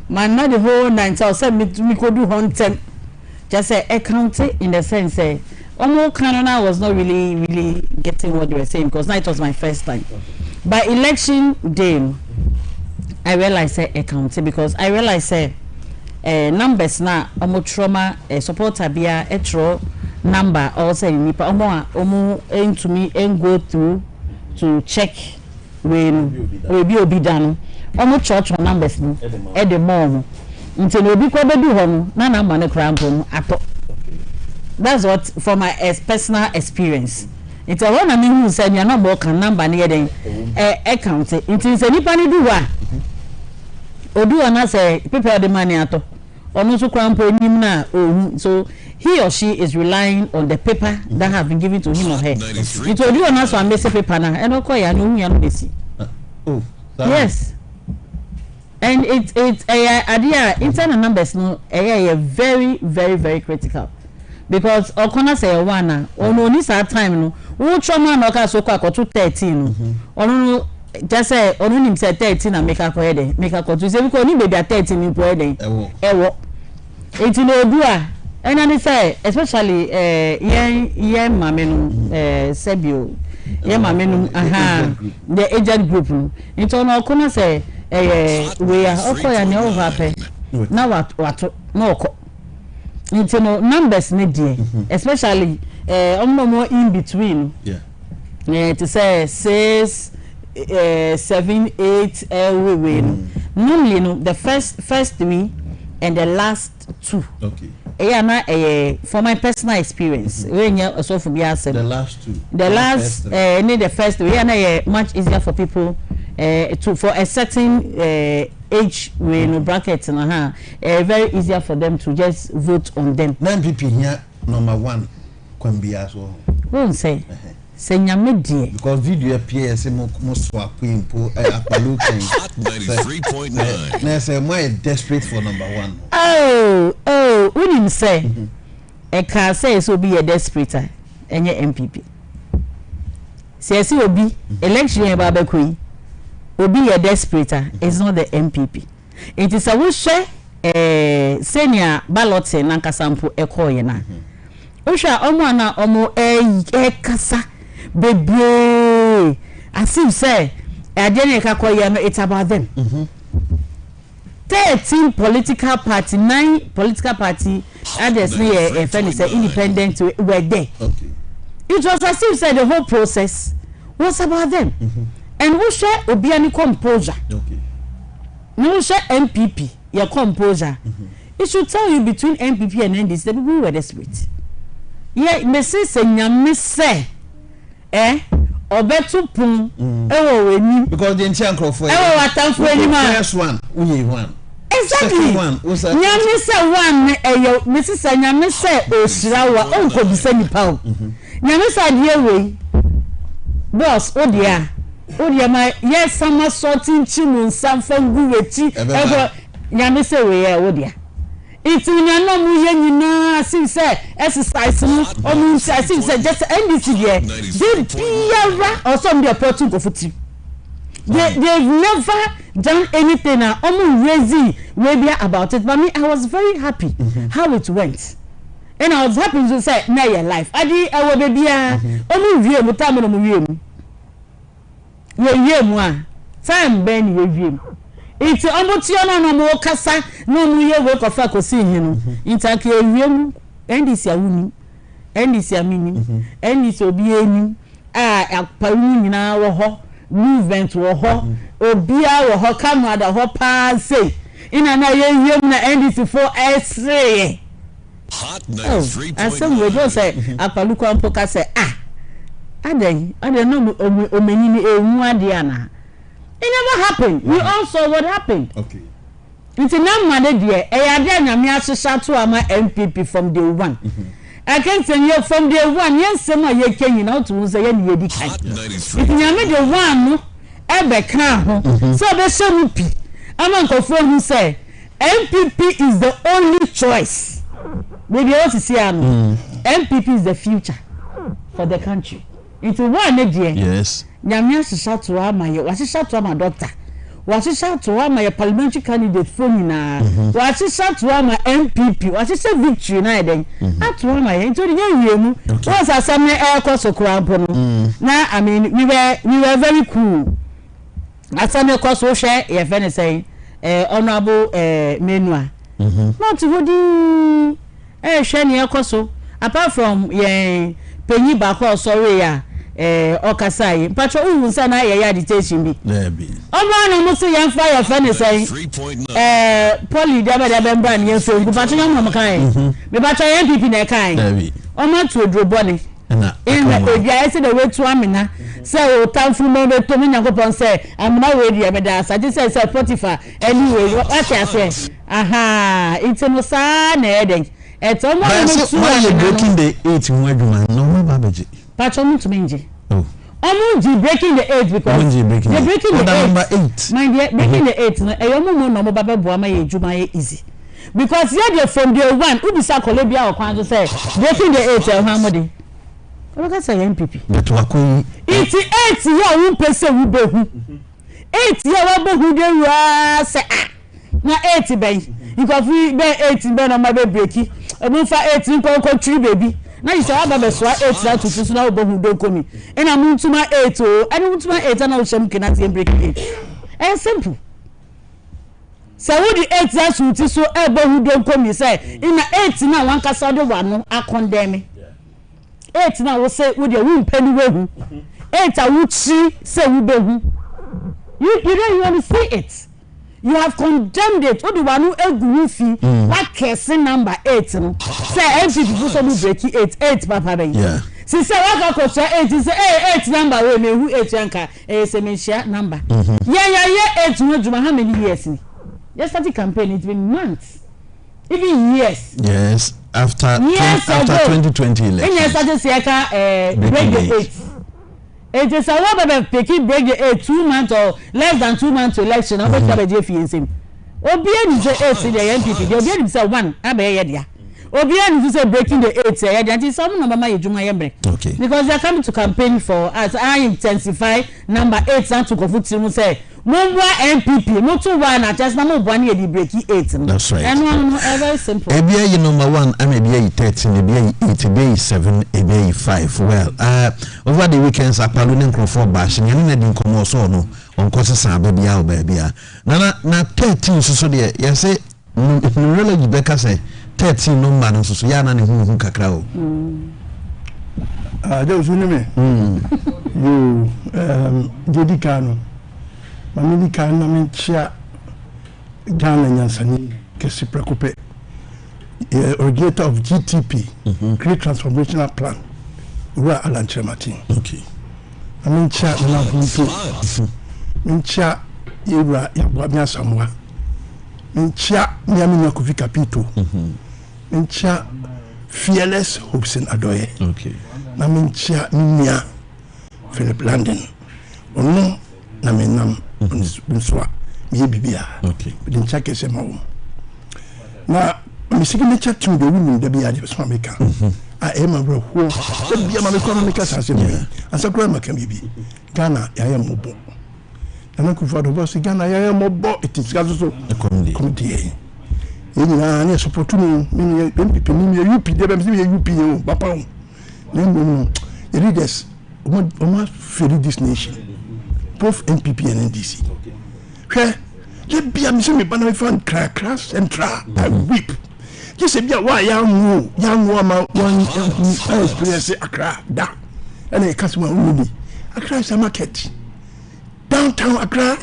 man not the whole 9 so say me could do 110 just say account in the sense say almost Canada was not really getting what they were saying because now it was my first time. By election day I realized say account because I realized say numbers na almost trauma supporter bia etro number also nipa omo into me and go through to check when we be obidano omo church numbers no e the more until obi ko be do ho no na number ne krampo ato. That's what for my personal experience. It's a one I mean who said you not more can number near den account until say nipa ni do wa odu ona say people the money ato ono so krampo nim na so he or she is relying on the paper that have been given to him or her. It told you on so am say paper na and okoya no hu ya no see. Oh. Yes. And it's idea internal numbers no very critical. Because okona say one na ono ni sa time no wo trauma na oka so kwa 13 no ono just say ono nim say 13 na make akọ ede make akọ to say because ni baby 13 ni po ede ewo it no do a and say especially yen mame no sebio yen mame no the agent group no it ono okona say we are okoya ne o happen na what no oko into numbers need especially more in between to say 6 7 8 we normally no the first 3 and the last 2 okay na for my personal experience when you so for be the last 2 the last need the first 3 na much easier for people to for a certain age we no bracket na very easier for them to just vote on them. NPP here number 1 can be as well. Won't say nyame die because video appear say mo swap impo apalu thing 93.9 na say more desperate for number 1. Oh when him say e can say so be a desperate enye MPP say obi election e ba koi obi a desperate is not the MPP. It is a wish senior balloting na kasampo ekoye na osha omo na omo kasa bebe as if say agene kakoye no it's about them. 13 political party 9 political party others near say independent were there. Okay. It was as if say the whole process was about them. And we share obiani composure. Okay. No share MPP your composure. It should tell you between MPP and NDC the people were desperate. Yeah, me say nyame say obetu pun ewo weni because the entire crowd for watamfo enima first one we one exactly nyame say one eyo me say nyame say osirawa onko bisa nipa o nyame say die we boss odia my yes sama sorting chimun samfan guweti ego nyame say we ya odia itu nyano mu ye nyina sim say exercise mu omu say just NDC there dey biara also be a protein go futi They've never done anything crazy maybe about it. But me, I was very happy how it went. And I was happy to say, now your life. I will be only but time on you. Time ben you. It's almost no more cassa, no more work of faculty. It's like you and this your winning, and this your meaning, and this will be any paru na movement wo ho obia wo ho kamada ho pa say ina na yem na NDC4 S3 hot 93.9 asem we just say apaluko ampoka say aden no omenini ewu ade ana it never happened. We all saw what happened. Okay. It's na made there e ya de nyame asesa to ama MPP from day one. I can't tell you from day one, yes, some are ye can out to say any edition. If you made the one, ebe crown, so the same P. I'm Uncle Phone who say MPP is the only choice. Maybe also see MPP is the future for the country. It's one idea. Yes. Nyamia shout to ama ye, was shout to ama doctor. Was shout to ama ye parliamentary candidate for na. Was shout to ama MPP. Was say victory na den. At one my into the yemu. Was asame air course okrampo no. Na I mean we were very cool. Asame course wo share ye fe say honorable Menua. Not to share near course apart from ye penny back or sorry ya. Okasai patro unsa na ya agitation bi na mo se yan fire fa ne sai poli da ba brand yan so ngu patro yan mo kan me patro yan pipi na kan ma to odrobo ne na odia ese de wetu amina say o tanfu mo be to me nyakopon say amina we dia be da saje say Spotify anyway what I say it's no sa na eden eto mo me breaking the 8 ho aduma no ma ba beje patro mo to menje breaking the 8 because they're breaking the number 8. My dear, breaking the 8 no no baba boama ye juma ye easy. Because here from day one, ubi sa Colombia or kwanzo say breaking the 8 how much? What say MPP? It's 8 here one person we behu. 8 here we behu dey say na 8 ben. Because we be 8 ben na be breaki. E fa 8 ko 3 baby. Now you say about so 8 na to so na obo don komi and am ntuma 8 o and ntuma 8 na o shem kenati break 8 simple so wo di 8 na so so obo don komi say ina 8 na wan kasa de wano akondem 8 na wo say wo de wo mpani wehu 8 a wo chi say wo behu you don't even see it. You have condemned it. What do you egu fi? What case number 8? No. Say every people so we break 8 papa ben. Yeah. Si say what go say 8 say 8 number we me who 8 yanka say me share number. Yeah 8 no juma how many years ni? Just start the campaign it's been months. Even years. Yes. After 2020 election. And yes I say ka break the 8. It is a lot of picking break the 2 months or less than 2 months to election. I'm going to be him. Obian is 8 in the MPP. The Obian is 1. Abeya. Obian is breaking the 8. That is some number my Juma Yembre. Okay. Because they are coming to campaign for as I intensify number 8 and to go foot to say. No more MPP, no 2 1 just number 1 year break 8. That's right. And one very simple. ABA number 1, I may be 13, maybe 8, maybe 7, maybe 5. Well, over the weekends, I palunin for bashing and then come also no on courses baby out baby. Na 13 so there, yes, say, really, Becca say 13 no man, so Yana and who cacao. There was me. You, Jedi Kano. Mamili Kano, I mean, Chia Ghana Yansani, Kessi Precope, originator of GTP, Great Transformational Plan, Ura Alan Chematin. Okay. I mean, Chia Navunto, Mincha Ira Yabwamia Samoa, Mincha Miamina Kufi Capito, Mincha Fearless Hopes in Adoye. Okay. Namincha Minia Philip Landon. Ono Naminam Unswa, me bibia. Okay. Didn't check his home. Now, my signature to the women, the Bia Swamika. I am a bro who the economic assassin. As a grandma can be Ghana, I am mobile. Nana Kufuor was Ghana ya mobo it is so comedy. Na support me MPP ni UP de be me UP o papa o. No. The leaders almost feed this nation. Both MPP and NDC. Okay. Let be a mission banner fan crash central. I weep. Just say why young woman one experience Accra da. And a customer only. Accra is a market. Downtown Accra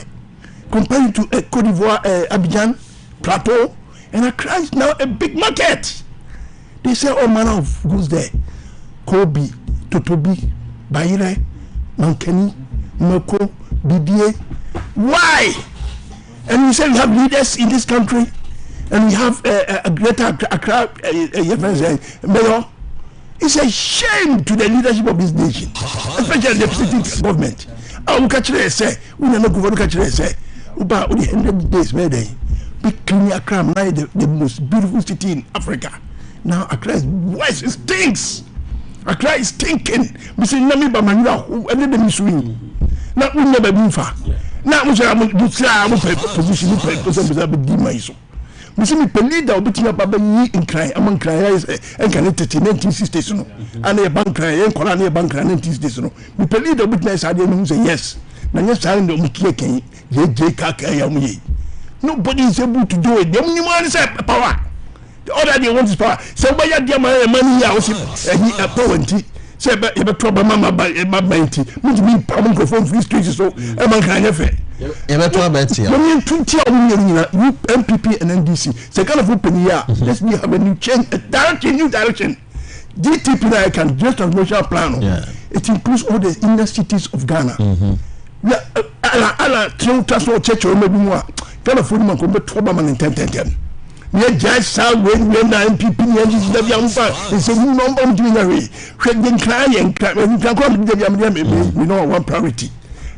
compared to Cote d'Ivoire, Abidjan, Plateau, and Accra is now a big market. They sell all manner of goods there. Kobe, Totobi, Baire, Mankeni, Moko, Didier. Why? And we say we have leaders in this country, and we have a greater Accra mayor. It's a shame to the leadership of this nation, especially the state government. I will catch it, say, we are not going to catch it, say, about the 100 days, maybe. Big clean Accra, the most beautiful city in Africa. Now Accra is worse, it stinks. Accra is stinking. We say, Nami Bamanga, and then the swing. Now we never been far. Now we say, I'm going to position, we say, me leader will be up in cry among cryers and can it in 1960s, and a bank cry and colonial bank in 1960s. We leader will be nice. I didn't say yes. Now, yes, I don't know. Nobody is able to do it. The only one is power. The other they want is power. So, by your dear money, I was a poverty. Say, but you trouble Mamma by a banty. Which means microphone free streets. So, among kind of it. MPP and NDC. Second of open here. Let's have a new change, a new direction. DTP I can just transmission plan. It includes all the inner cities of Ghana. Transfer church or maybe more. Kind of food man come to man in 10. We just saw when MPP and it's a new number of doing we know one priority.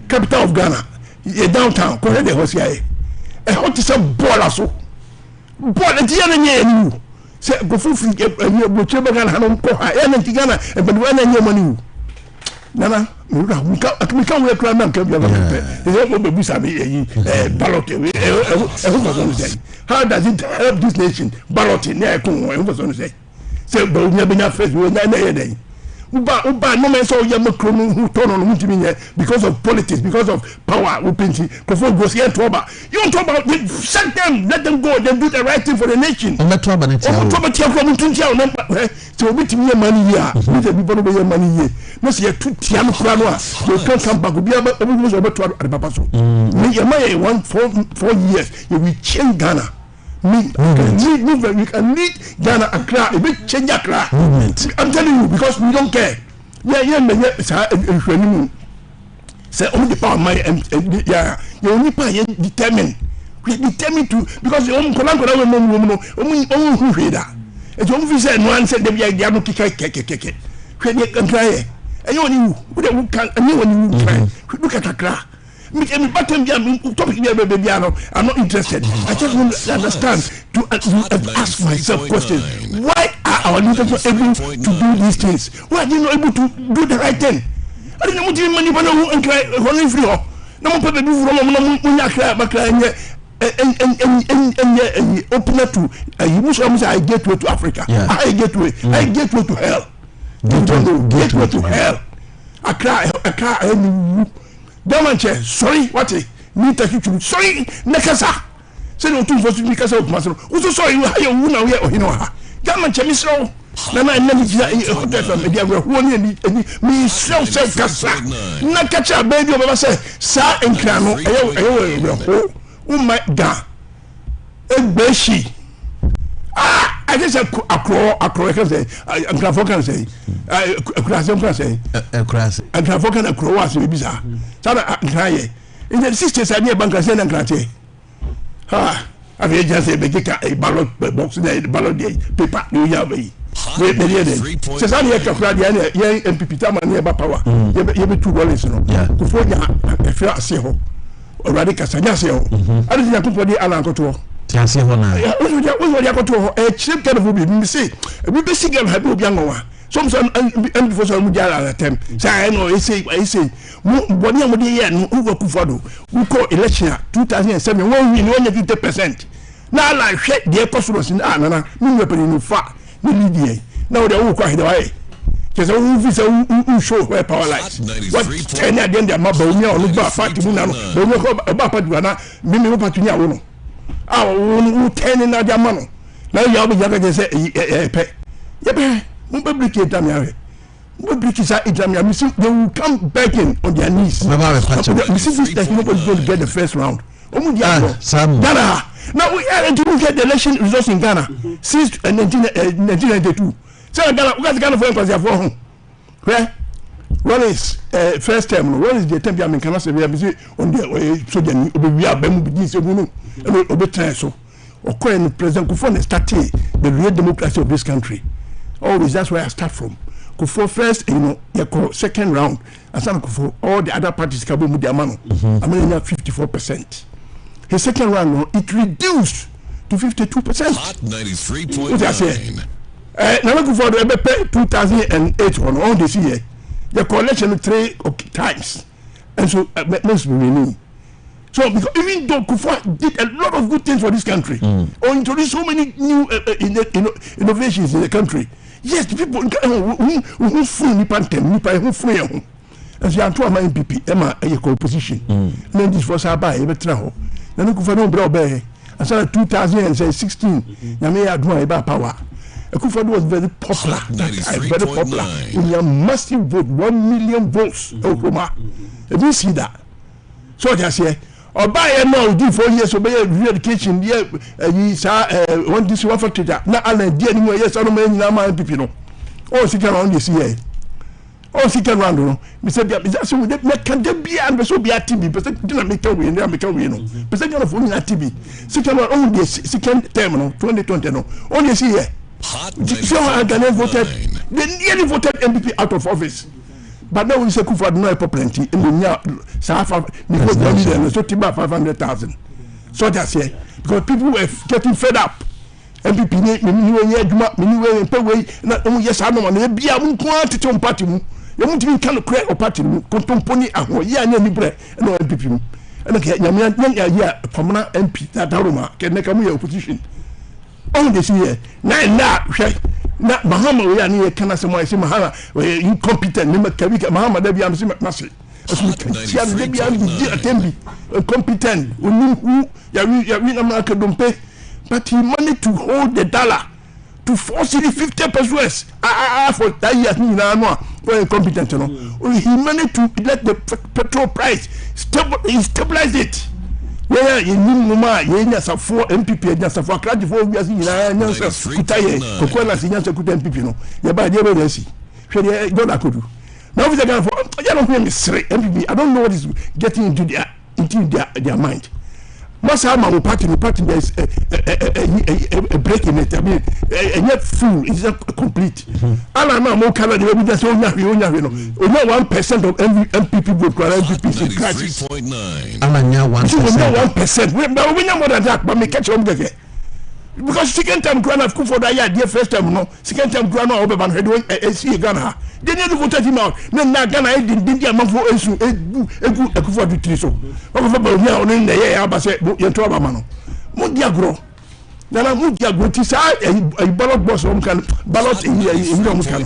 Capital of Ghana. Downtown, correct the house here. A hot is a ball so. Ball at the end of you. Say, go for free, and you go to Ghana, and Ghana, and but when your money. Nana, we can't work around now. How does it help this nation? Balloting, I was say. Say, but we never have first, we never Uba no man saw Yamakron who turn on Mutimia because of politics, because of power, openty, before goes here to Oba. You don't talk about shut them, let them go, then do the right thing for the nation. So with me money here, with the people with money here. No see 2 Tiano Kranoa, you can't come back, be about the Papaso. Me, your 4 years, you will change Ghana. You can lead Ghana Accra, a big change Accra. I'm telling you, because we don't care. Say only power my you only power determined to because the only woman who read that. It's only said no one said they are keke. And you only look at Accra. I'm not interested. I just want to understand to ask myself questions. Why are our leaders not able to do these things? Why are they not able to do the right thing? I don't know what you money for no and cry running free. No more people from and open up to you must I get way to Africa. I get way to hell. Get way to hell. I cry Damanche, sorry, what a need sorry, Nakasa. Say no 2 for because of Master. Also, sorry, you are now here or you know her. Damanche, Miss Row. Nana and me self Cassa. Nakacha, baby, of us, Sa and Crano, oh my God. And Beshi. I just a crow, can say, a Grafo can say, a Crasson can say, a Grafo can a crow was bizarre. Sada cry. In the 60s, I near Bancasen and Grate. Ah, I will just say, a ballot box, a ballot paper, New Yahweh. Wait, says I hear Cradian, young and Pipitama near Bapawa. You be 2 dollars, before you have a fair seal or radical Sanasio. I didn't have to put the Alancoto. What you got to a cheap kind of woman, say, we be single, have young one. some and before some jara attempt say I know I say body am dey here no who Akufo-Addo who call election 2007 one win 50%. Now like hwe the ecosoros na nana me weapon no fa ni lead now they who kwa hidawai because who show where power lies what 10 at the end of my bone or look back party mu na no ba party na me party ni awo no who 10 in that man now you be jaga say pe yebe mo be break it am here mo break it am here they will come begging on their knees we see this that nobody going to get the first round Ghana. Now we are to get the election results in Ghana since 1992. So Ghana, we got Ghana for because for home. Where? One is first term. One is the term I cannot say we are busy on the so then we are being so no obetan so. Okoye President Akufo-Addo started the real democracy of this country. Always that's where I start from. Akufo first, you call second round. As Akufo, all the other parties can be with their man. I mean 54%. His second round, it reduced to 52%. Hot 93.9. What I say? Now for the 2008 one, all this year, the collection 3 times, and so must be renewed. So because even though Akufo did a lot of good things for this country, or introduced so many new innovations in the country, yes, the people who full nipantem, who free and so I'm to my MPP, Emma, a opposition. Then this was our buy, every travel. Then Akufo-Addo brought back. And so 2016, Yami Adwa about power. Akufo-Addo was very popular. Very popular. We have massive vote, 1 million votes. If you see that, so just say, or buy now, do 4 years, obey re-education, yeah, you saw one this one for Twitter. Now, I'll dear anymore, yes, I don't mean my people. Oh, she can only see here. Oh, second round, no. Mr. Biam, so we can be and so be a TB, but didn't make a win, make a win. But second of only a TB. Second one, only second term, 2020, no. Only see here. So I can voted, they nearly voted MPP out of office. But now we say Akufo-Addo no plenty, and we now Safa because they so Tiba 500,000. So that's here because people were getting fed up. MPP anyway, pay way, not only yes, I know, and be a quantity on party. You won't even kind of create a party, Contomponi, and yeah, any bread, and no MPP. And okay, yeah, permanent MP, that Aroma can make a mere opposition. All this year, now, not Mahama, we are near Kanasama, Mahama, where incompetent, Mahama, there be a massive. As we can see, there be a competent, who America don't pay. But he managed to hold the dollar to force it 50%. For that year, very incompetent. He managed to let the petrol price stabilize it. Where you need Muma, you need some 4 MPP, and some 4 crowd for years in Kutaye, Coquella, Signasa Kuta MPP. You buy the other see. Don't I could do. Now, with the guy for I don't know MPP. I don't know what is getting into their mind. Most of my party there is a break in it. I mean, yet full, it's not complete. All I know, more color, the evidence only 1% of MPP vote for MPP in crisis. 1%. We know more than that, but we catch on the because second time Grana of Akufo-Addo idea first time no second time Grana Obeban had one see Ghana they never voted him out then now Ghana didn't amount for Akufo-Addo so Akufo-Addo now in the year abase you to abamano mo dia gro na mo dia gro ti sa ballot box on can ballot in no can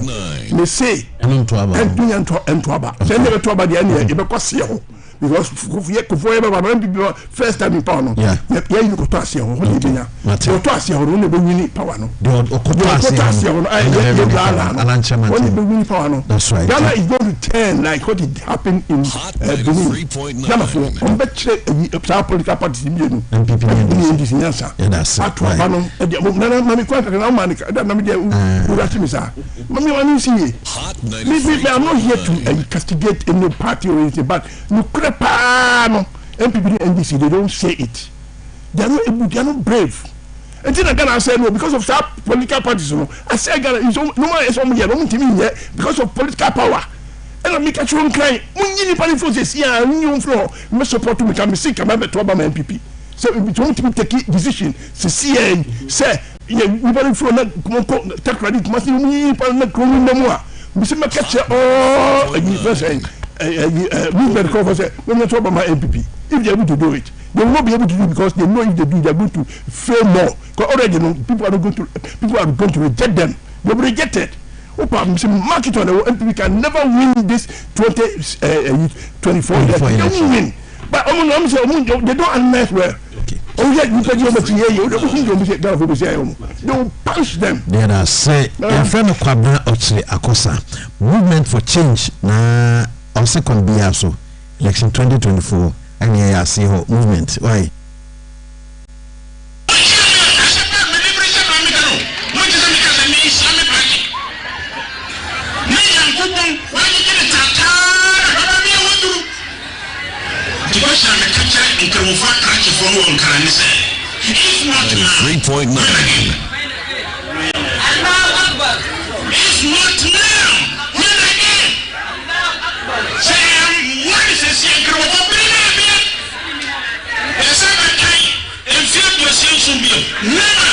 me say ento aba say never to aba dia ne e be kwase ho because Akufo-Addo first time in power no yeah you go to asia ho no binya you to asia ho no be win power no you to asia ho no be win power no that's right Ghana is going to turn like what it happened in Benin Ghana for on be check political parties in Benin MPP in this nyansa that's right na mami kwa na mani na me dey u rat me sir mami wani see me I'm not here to castigate any party or anything but no no MPP and NDC they don't say it. They are not able, they are not brave. And then Ghana said no because of some political parties. I said Ghana is no more is only here because of political power. And I make a strong cry. Muni party forces here, new floor. Me support to become sick. I'm to Obama MPP. So if you want to take a decision, say ye nipale fro na ko takradi kuma si mi pale na ko na mo mi se ma catch ni person movement call for say we not talk about my MPP if they are able to do it they will not be able to do it because they know if they do they are going to fail more because already people are going to reject them. They will reject it. Market on the MPP can never win this 2024 election. They won't win. But they don't unless well. They will punish them. There are say in front of Kwabna Otsri Akosa movement for change na on second biaso election 2024 and yeah see how movement why It's 3.9. It's not now. When again? Sam, what is this? You're going to be there. There's a kind and feel yourself to be never.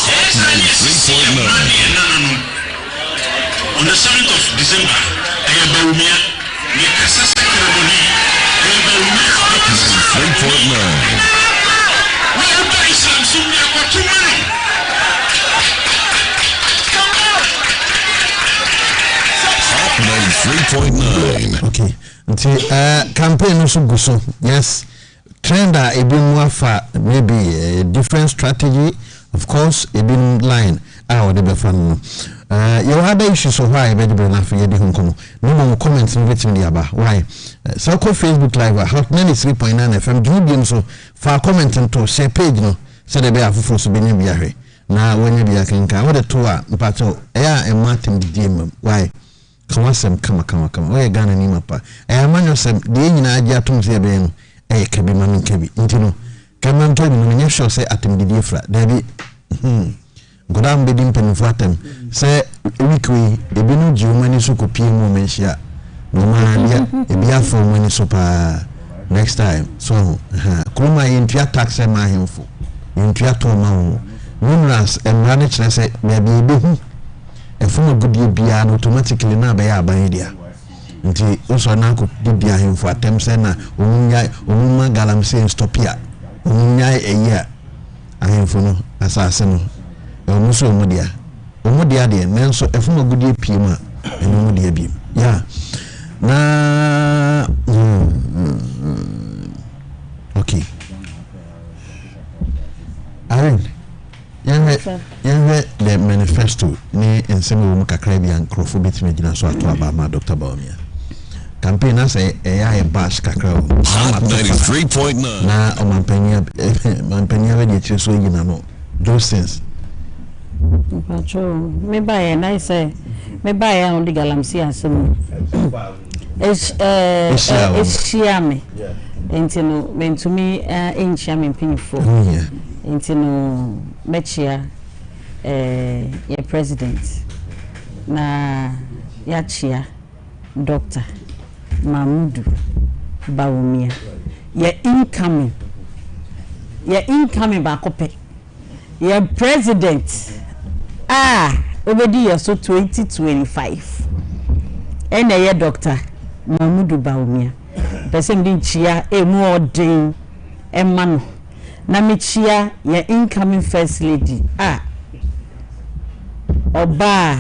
Yes, I see a money. No. On the 7th of December, I am Biomia. Make a ceremony. 3.9. Okay. Until campaign also go so. Yes. Trend a bit more far, maybe a different strategy. Of course, a bit line. Or the befan. Your other issues of why better be enough for you Hong Kong. No more comments in which the about why. So call Facebook Live Hot 93.9 FM. Biom so for commenting to share page no. So they be have for so be near now when you be a king. What the tour but and Martin the DM why. Kawasem kama we Ghana ni mapa manyo sem de nyina agya tom se be no kebi mami kebi ntino kama nkebi no nyɛ sure say atem de diefra da bi godam be dim pen fatem say weekly e bi no jiu mani so kopie mu menhia no ma bia e bia fo mani so pa next time so kuma yentua tax ma hemfo yentua to ma ho numerous emrane kyerɛ say na bi e be hu efuma godie bia no automatically na be ya aban dia nti oso na ko bia hemfo atem se na omunya galamse stop ya omunya eya ahemfo no asase no omuso omudia de nenso efuma godie piema eno omudia bi ya na okay Aaron Yanwe the manifesto ni ensemo mu kakra bia nkrofo betime gina so ato aba ma Dr. Baumia campaign na say e bash kakra 93.9 na omampania we dey so gina no those things patrol me buy na say me buy on the galamsey asem shiame entino mentumi enchiame mpinfo entino mechia your president na yachia Dr. Mahmudu Bawumia your incoming bakope your president obedi year so 2025 ene ye Dr. Mahmudu Bawumia person din chia emu odin emano na mechia your incoming first lady oba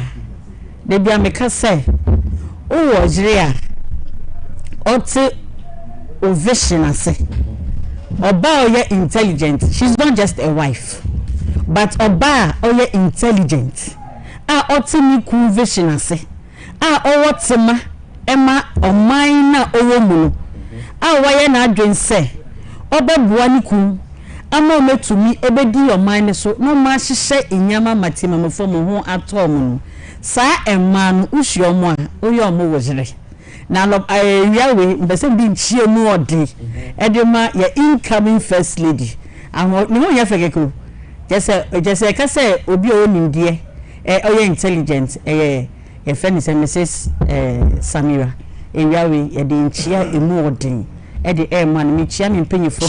de bia meka say o wojire ote o vision ase oba oye intelligent. She's not just a wife but oba oye intelligent ote ni ku vision ase owotema ema oman na owo mu waye na adwen se obabua ni ku ama ometumi ebedi oman ne so no ma hyehyɛ enyama matima mfo mo ho atom sa emma no usuomo a oye omo wojire na lo yawe mbese bi nchie mu odi edema ya incoming first lady aho ne ho ya fekeko jese ka say obi o nimdie oye intelligent ye friend say Mrs. Samira yawe ye de nchia emu odi the man me chairman mpanyifo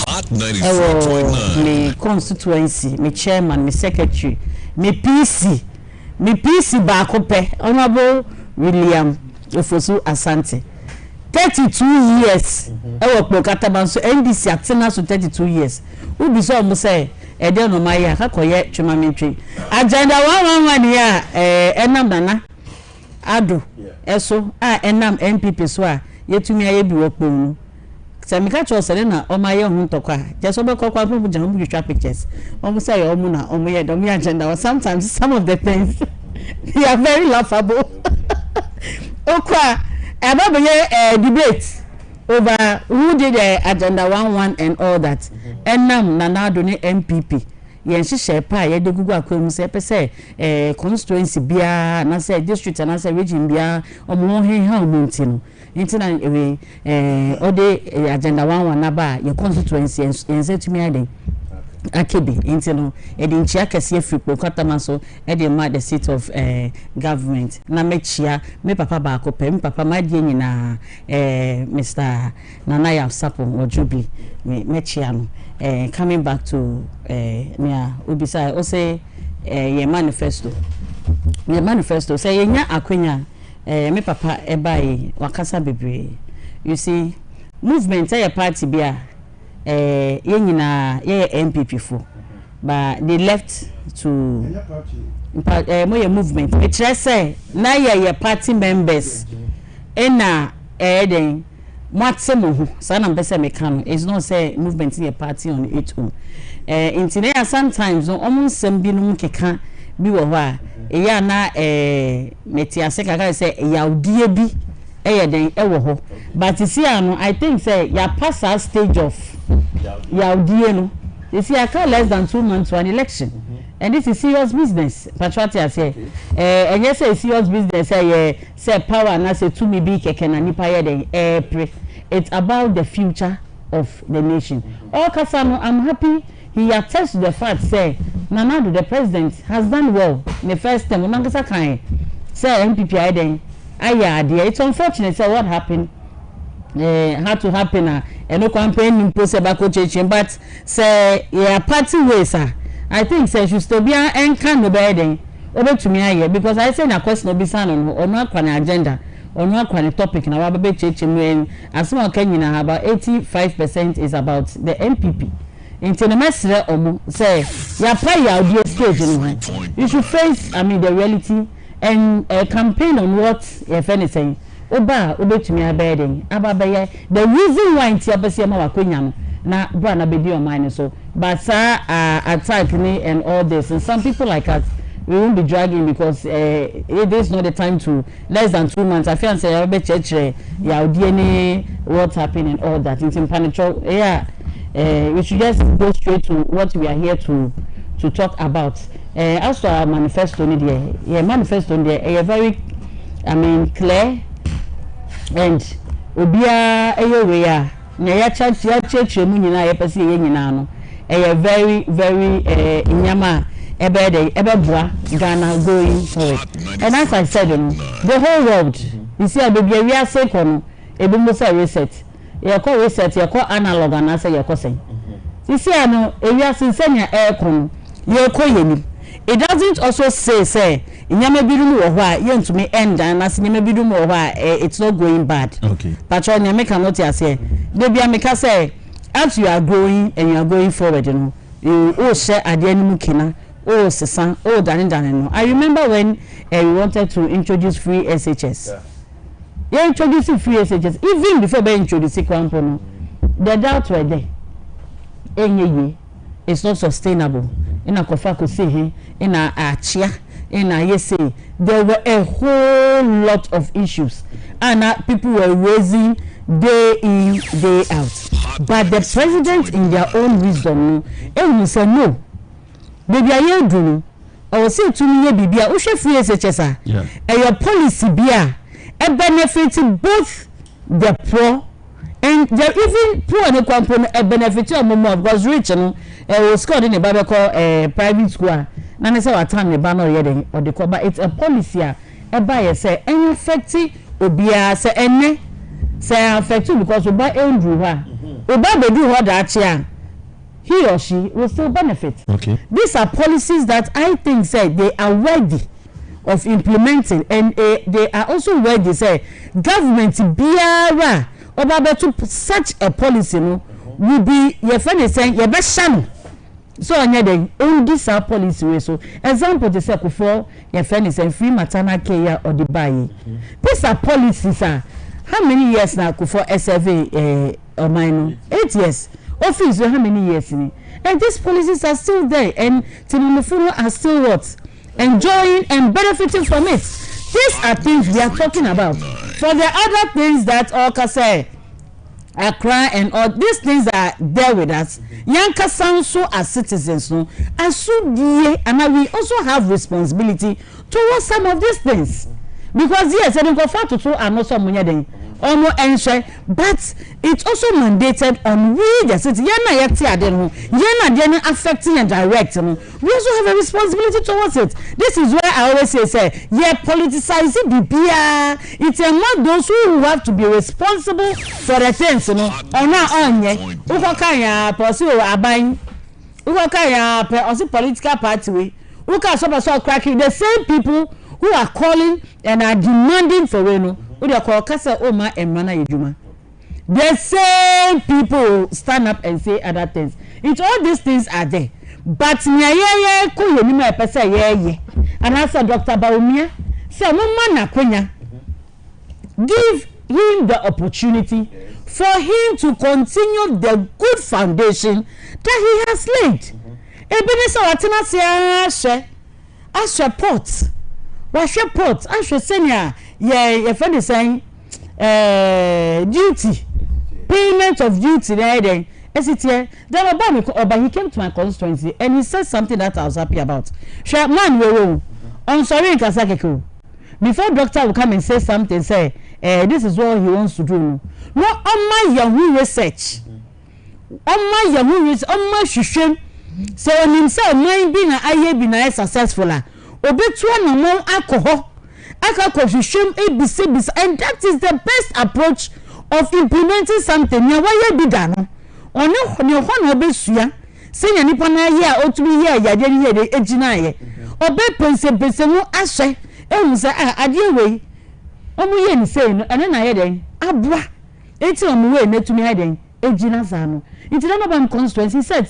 me constituency me chairman me secretary me PC baako pe Honorable William Ofosu Asante 32 years ewo Kpokataba so NDC atena so 32 years ubi so mo say ede no maye akakoye twemamentwe agenda 111 ya enam nana ado eso enam MPP so a yetumi aye bi wokponu Samika chose na omaye hu ntokwa je so be kokwa people jan mu twa pictures omo say omo na omo ye do me agenda or sometimes some of the things they are very laughable okwa about debate over who did agenda 11 and all that enam nanado ni MPP yen hihye pa ye de gugu akwam se pese constituency bia na say district na say region bia omo he ha omunti no nti na ode agenda 11 na ba ye constituency en se tumi ade akebe nti no edinchi akese afipo Kpokataba so ede ma the seat of government na mechia me papa ba akopɛ me papa ma die nyina Mr. Nanaya Sapo Ojubi mechia no coming back to near Ubisa o say ye manifesto say yenya akwenya me papa ebai wakasa bebre you see movement your party bia ye MPP for but they left to more movement it say na ye party members ena then maximum sana mpese mekano is not say movement in a party on its own in sometimes no omunsem bi no keka bi wo ho a eya na metiase kaka say yaudie bi den ewo ho but see ano I think say ya pass our stage of yaudie no you see I can't less than 2 months for an election and this is serious business patriotia say and yes say serious business say power na say to me be keke na nipa ye den it's about the future of the nation all kasano I'm happy he attests to the fact say Nanado the president has done well in the first term mangasa kan say MPP den it's unfortunate say what happened had to happen and no campaign impose bako cheche but say yeah party ways I think say should still be an can no burden over to me here because I say na question no be san on no akwa agenda on no akwa topic na wa be cheche when as one can na about 85% is about the MPP into the mesre omo say ya play your audio stage you should face the reality and campaign on what if anything oba obetumi abeden ababaye the reason why nti abese ma wakonya no na bra na bedi on mine so but attack me and all this and some people like us we won't be dragging because it is not the time to less than 2 months I feel say I be church ya DNA what happened and all that in panic we should just go straight to what we are here to talk about as to our manifesto ni there manifesto there very clear and obia eyewe ya na ya church mu nyina ya pese ye nyina no very very inyama ebeboa Ghana going forward and as I said the whole world you see baby we are say kono ebi mo say reset ye ko analog and say ye ko say you see ano ewi asensenya kono ye ko yeni it doesn't also say nyama bidumu wo ho a yentumi end and as nyama bidumu wo ho a it's not going bad okay patro nyama cannot say dey bia meka say as you are growing and you are going forward you share ade animu kina sesan dane no I remember when we wanted to introduce free SHS introducing free SHS even before they introduce kwampo no the doubt were there it's not sustainable in a kofa ko say in a achia in a yese there were a whole lot of issues and people were raising day in day out but the president in their own wisdom say no baby aye do or say to me bibia o hwe free SHS your policy bia e benefit both the poor and even poor and kwampo e benefit more because rich no was scored in a private school na ne say watam ne ba no ye den or the but it's a policy e ba ye say any affect obia say enne say affect because oba endru ha oba bedu ho da ache he or she will still benefit. Okay. These are policies that I think say they are worthy of implementing, and they are also worthy say government biara oba to such a policy no will be your friend is saying your best son. So anya all these are policy way. So example they say before your friend is saying free maternal care or the buy. These are policies how many years now for SFA or minor 8 years. Office how many years in it? And these policies are still there, and Tinubu are still what? Enjoying and benefiting from it. These are things we are talking about. For the other things that Oka say, Accra and all these things are there with us. Yanka sound so as citizens, no, as so dear, and we also have responsibility towards some of these things. Because yes, I don't go far to two and also money almost ensure, but it's also mandated on we the city. Yana yakti adenu, yana deni affecting and directing. We also have a responsibility towards it. This is where I always say, yeah, politicizing the beer. It's not those who have to be responsible for the things, you know. Or now on ye, ukokaya pursue abain, ukokaya also political party. Uka so cracking the same people who are calling and are demanding for Reno. The same people stand up and say other things. It's all these things are there. But and I said Dr. Baumia, say give him the opportunity for him to continue the good foundation that he has laid. I support. What's your port? I should say, your friend is saying, duty, payment of duty. Then, as it here, then but he came to my constituency and he said something that I was happy about. Man, I'm sorry, Kasakeko. Before doctor will come and say something, say, this is what he wants to do. No, on my young research, on my shame. So on himself, mine being a successful. Obetua no mo alcohol shame ABC, and that is the best approach of implementing something. Now why you be done ono ne ho na obesua senya nipa na ye otumi ye ya de ye de ejina ye obe pense mu ahye ehun se ade wei omu ye ni sei no ene na ye den abra eti omu wei na tumi ye den ejina sa no. Into the Nobam constituency, he said,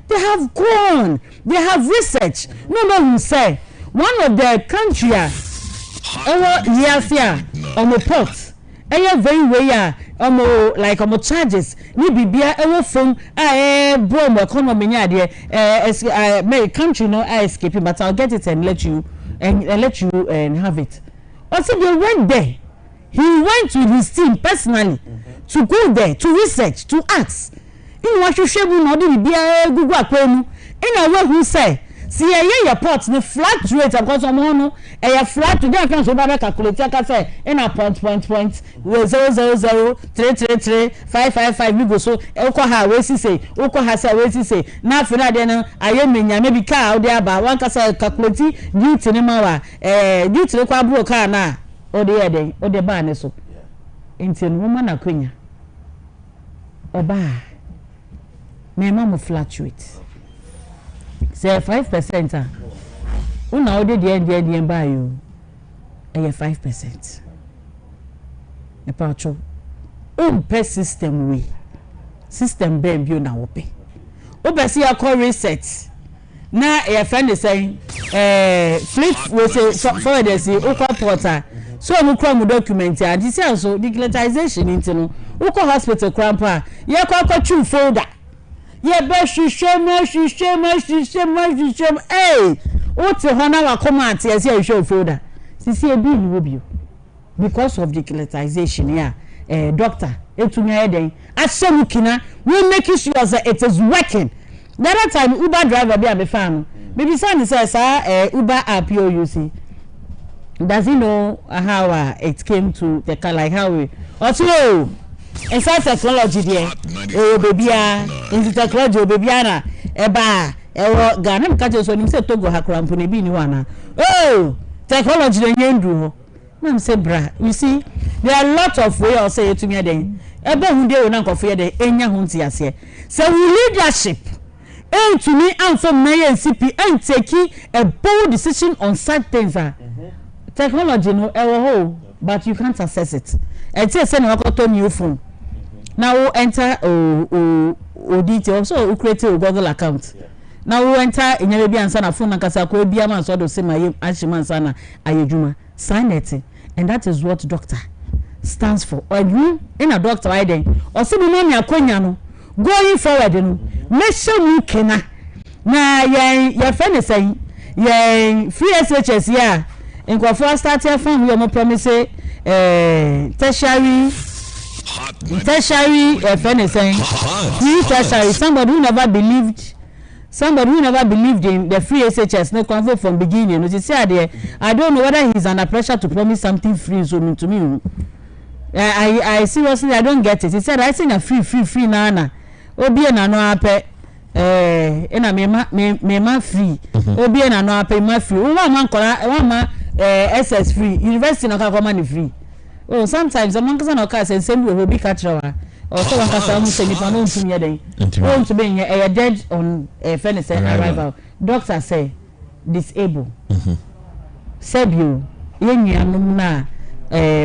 they have gone, they have research. No, say, one of the country, on the port, very way, like charges, ni bibia, phone, Biom economy, my country, no, I escaping, but I'll get it and let you have it. Also, they went there. He went with his team personally to go there, to research, to ask. In what you should not be a Google Aquanu. In a way, who say, see a port, the flat rate of course, a flat today. I can't calculate. I can say in a point 000333555. We go so Okoha, where she say, Okoha, where she say, now for that, I am maybe car there, but one can say calculate due to the Mawa, due to the Quabro car now, or the other, or the banner so. Into woman a queen. Oba. My mom will fluctuate. Say 5%. Una ode the buy you. 5%. E pacho. Pay system we. System be you na ope. Obe see a call reset. Na your friend is saying flip we say forward dey see okwa portal. So we come document and this also digitalization into no. Oko hospital crampa. Ye kwa true folder. Ye be shame. Hey, what's the honor wa come at yes you show folder. See a bill will be because of digitalization. Yeah, doctor, etumi eden. Asem we make sure that it is working. The other time Uber driver be a fan. Maybe son says Uber app you see. Does he know how it came to the car, like how we also inside technology there baby into technology baby na eba Ghana mkaje so nim say Togo hakrampo ne bi ni wana technology dey ndu ho na say bra. You see there are a lot of way or say to me den ebe hu dey na nkofo dey enya hu nti ase say we leadership and to me and from my NCP and taking a bold decision on such things technology no error but you can't access it and say send a new phone now enter details so create a Google account now enter in your answer na phone nkasa ko bia man so do say my ashima sana ayejuma sign it and that is what doctor stands for or you in a doctor I then or say me me akonya no going forward no make sure you kena na ya friend say ya free SHS ya nkofo start here from we mo promise tertiary friend saying tertiary somebody who never believed in the free SHS no come from beginning. You see there, I don't know whether he's under pressure to promise something free so to me. I seriously I don't get it. He said I seen a free nana. Obi na no ape na me ma free. Obi na no ape ma free. One ma SS free. University no ka come free. Oh sometimes among us no ka say send we obi ka trawa. Or so one person say nipa no ntumi yeden. Oh to be dead on fairness arrival. Doctor say disable. Sebio yenyanum na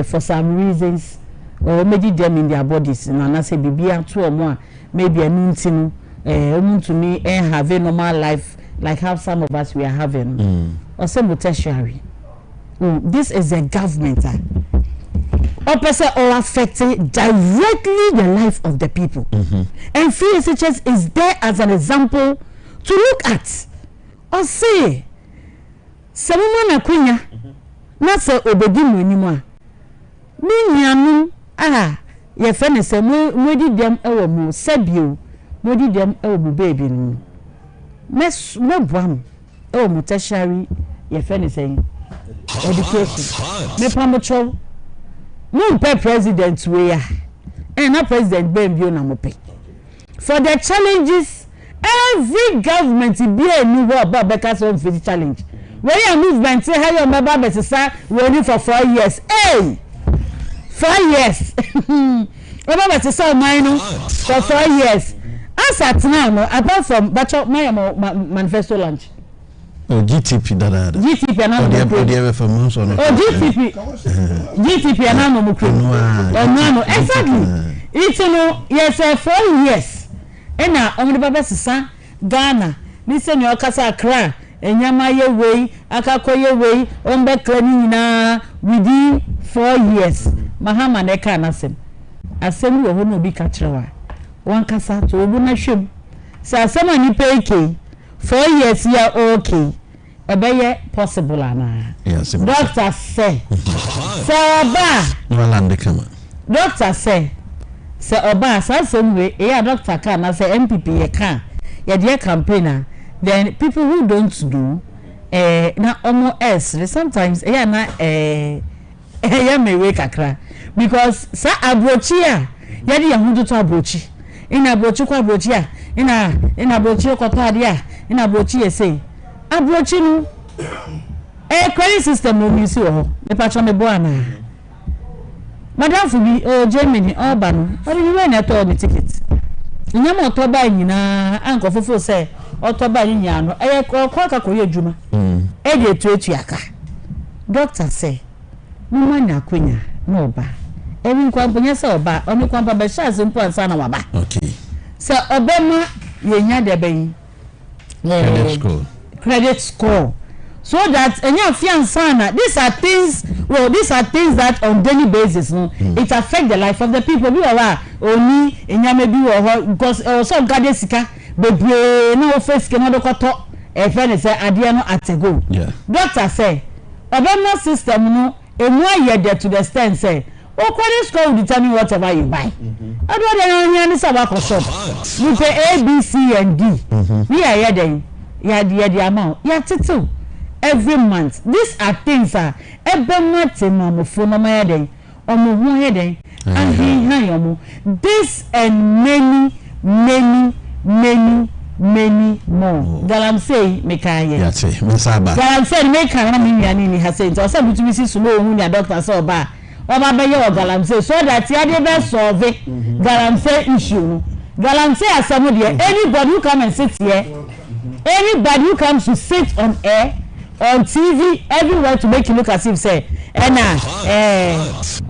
for some reasons or maybe them in their bodies na say bibia to omo maybe anunti no to me have a normal life like how some of us we are having. Or some tertiary. This is a government or person or affecting directly the life of the people. And free SHS is there as an example to look at or say someone na kunya na say obedi mu animu a me nuanu ye fe ne say modi dem ewo mu sabio modi dem ewo mu baby no me boam ewo mu tertiary ye fe ne say education me pamocho no pay president we ya and na president Biom na mo pay for the challenges every government be a new about because of the challenge when your movement say how your member besisa we need for 4 years 4 years member besisa mine for 4 years as at now apart from my manifesto launch GTP dada. GTP ana mo GTP ana mo no exactly it's no yes 4 years ena omde baba sisa Ghana ni se ni okasa Accra enyama ye wei akakoye wei ombe klani nyina within 4 years mahama na ka nasem asem wo no bi ka kirewa wan kasa to obu na hwem sa asem ani peke 4 years ya okay ebeye possible ana doctor say oba walande kama doctor say oba asem we doctor ka na say MPP ye ka ye dey campaigner then people who don't do na almost else sometimes na me we kakra because sa abrochi a ye dey yahudu to abrochi ina abrochi kwa abrochi a ina abrochi ko tade a ina abrochi ye say abrochi no credit system no mi si ho me patcho me bo ana madam fu bi Germany oba no ori ni we na to the ticket nyama otoba nyina anko fofo say otoba nyinya no kwa akakoye adwuma dey etu aka doctor say mama na akonya na oba ebi nkwa mponya say oba oni kwa ba sha simple ansa na waba okay so obema yenya de ben credit score so that enya fiansana these are things that on daily basis no it affect the life of the people bi wa oni enya me bi wo because so gade sika bebre na o face ke na dokoto e fe ne say ade no atego doctor say obema system no emu ayede to the extent say o credit score will determine whatever you buy ado de nya ni sawa ko shop you pay A B C and D we are here ya the amount ya title every month. These are things this and many more. Galam say mekaye. Yate, mesaba. Galam say meka na me yani ni hase. So say bitumi si sumo hu ya doctor so ba. Oba be ye galam say so that ya dey be solve galam say issue. Galamsey asem there anybody who come and sit here anybody who comes to sit on air on TV everywhere to make you look as if say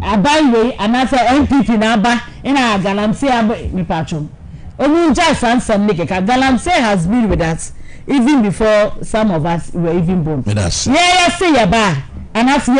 abaywe anasa MPP na aba ina Galamsey me patron omu just answer me Galamsey has been with us even before some of us were even born. Say yaba and as we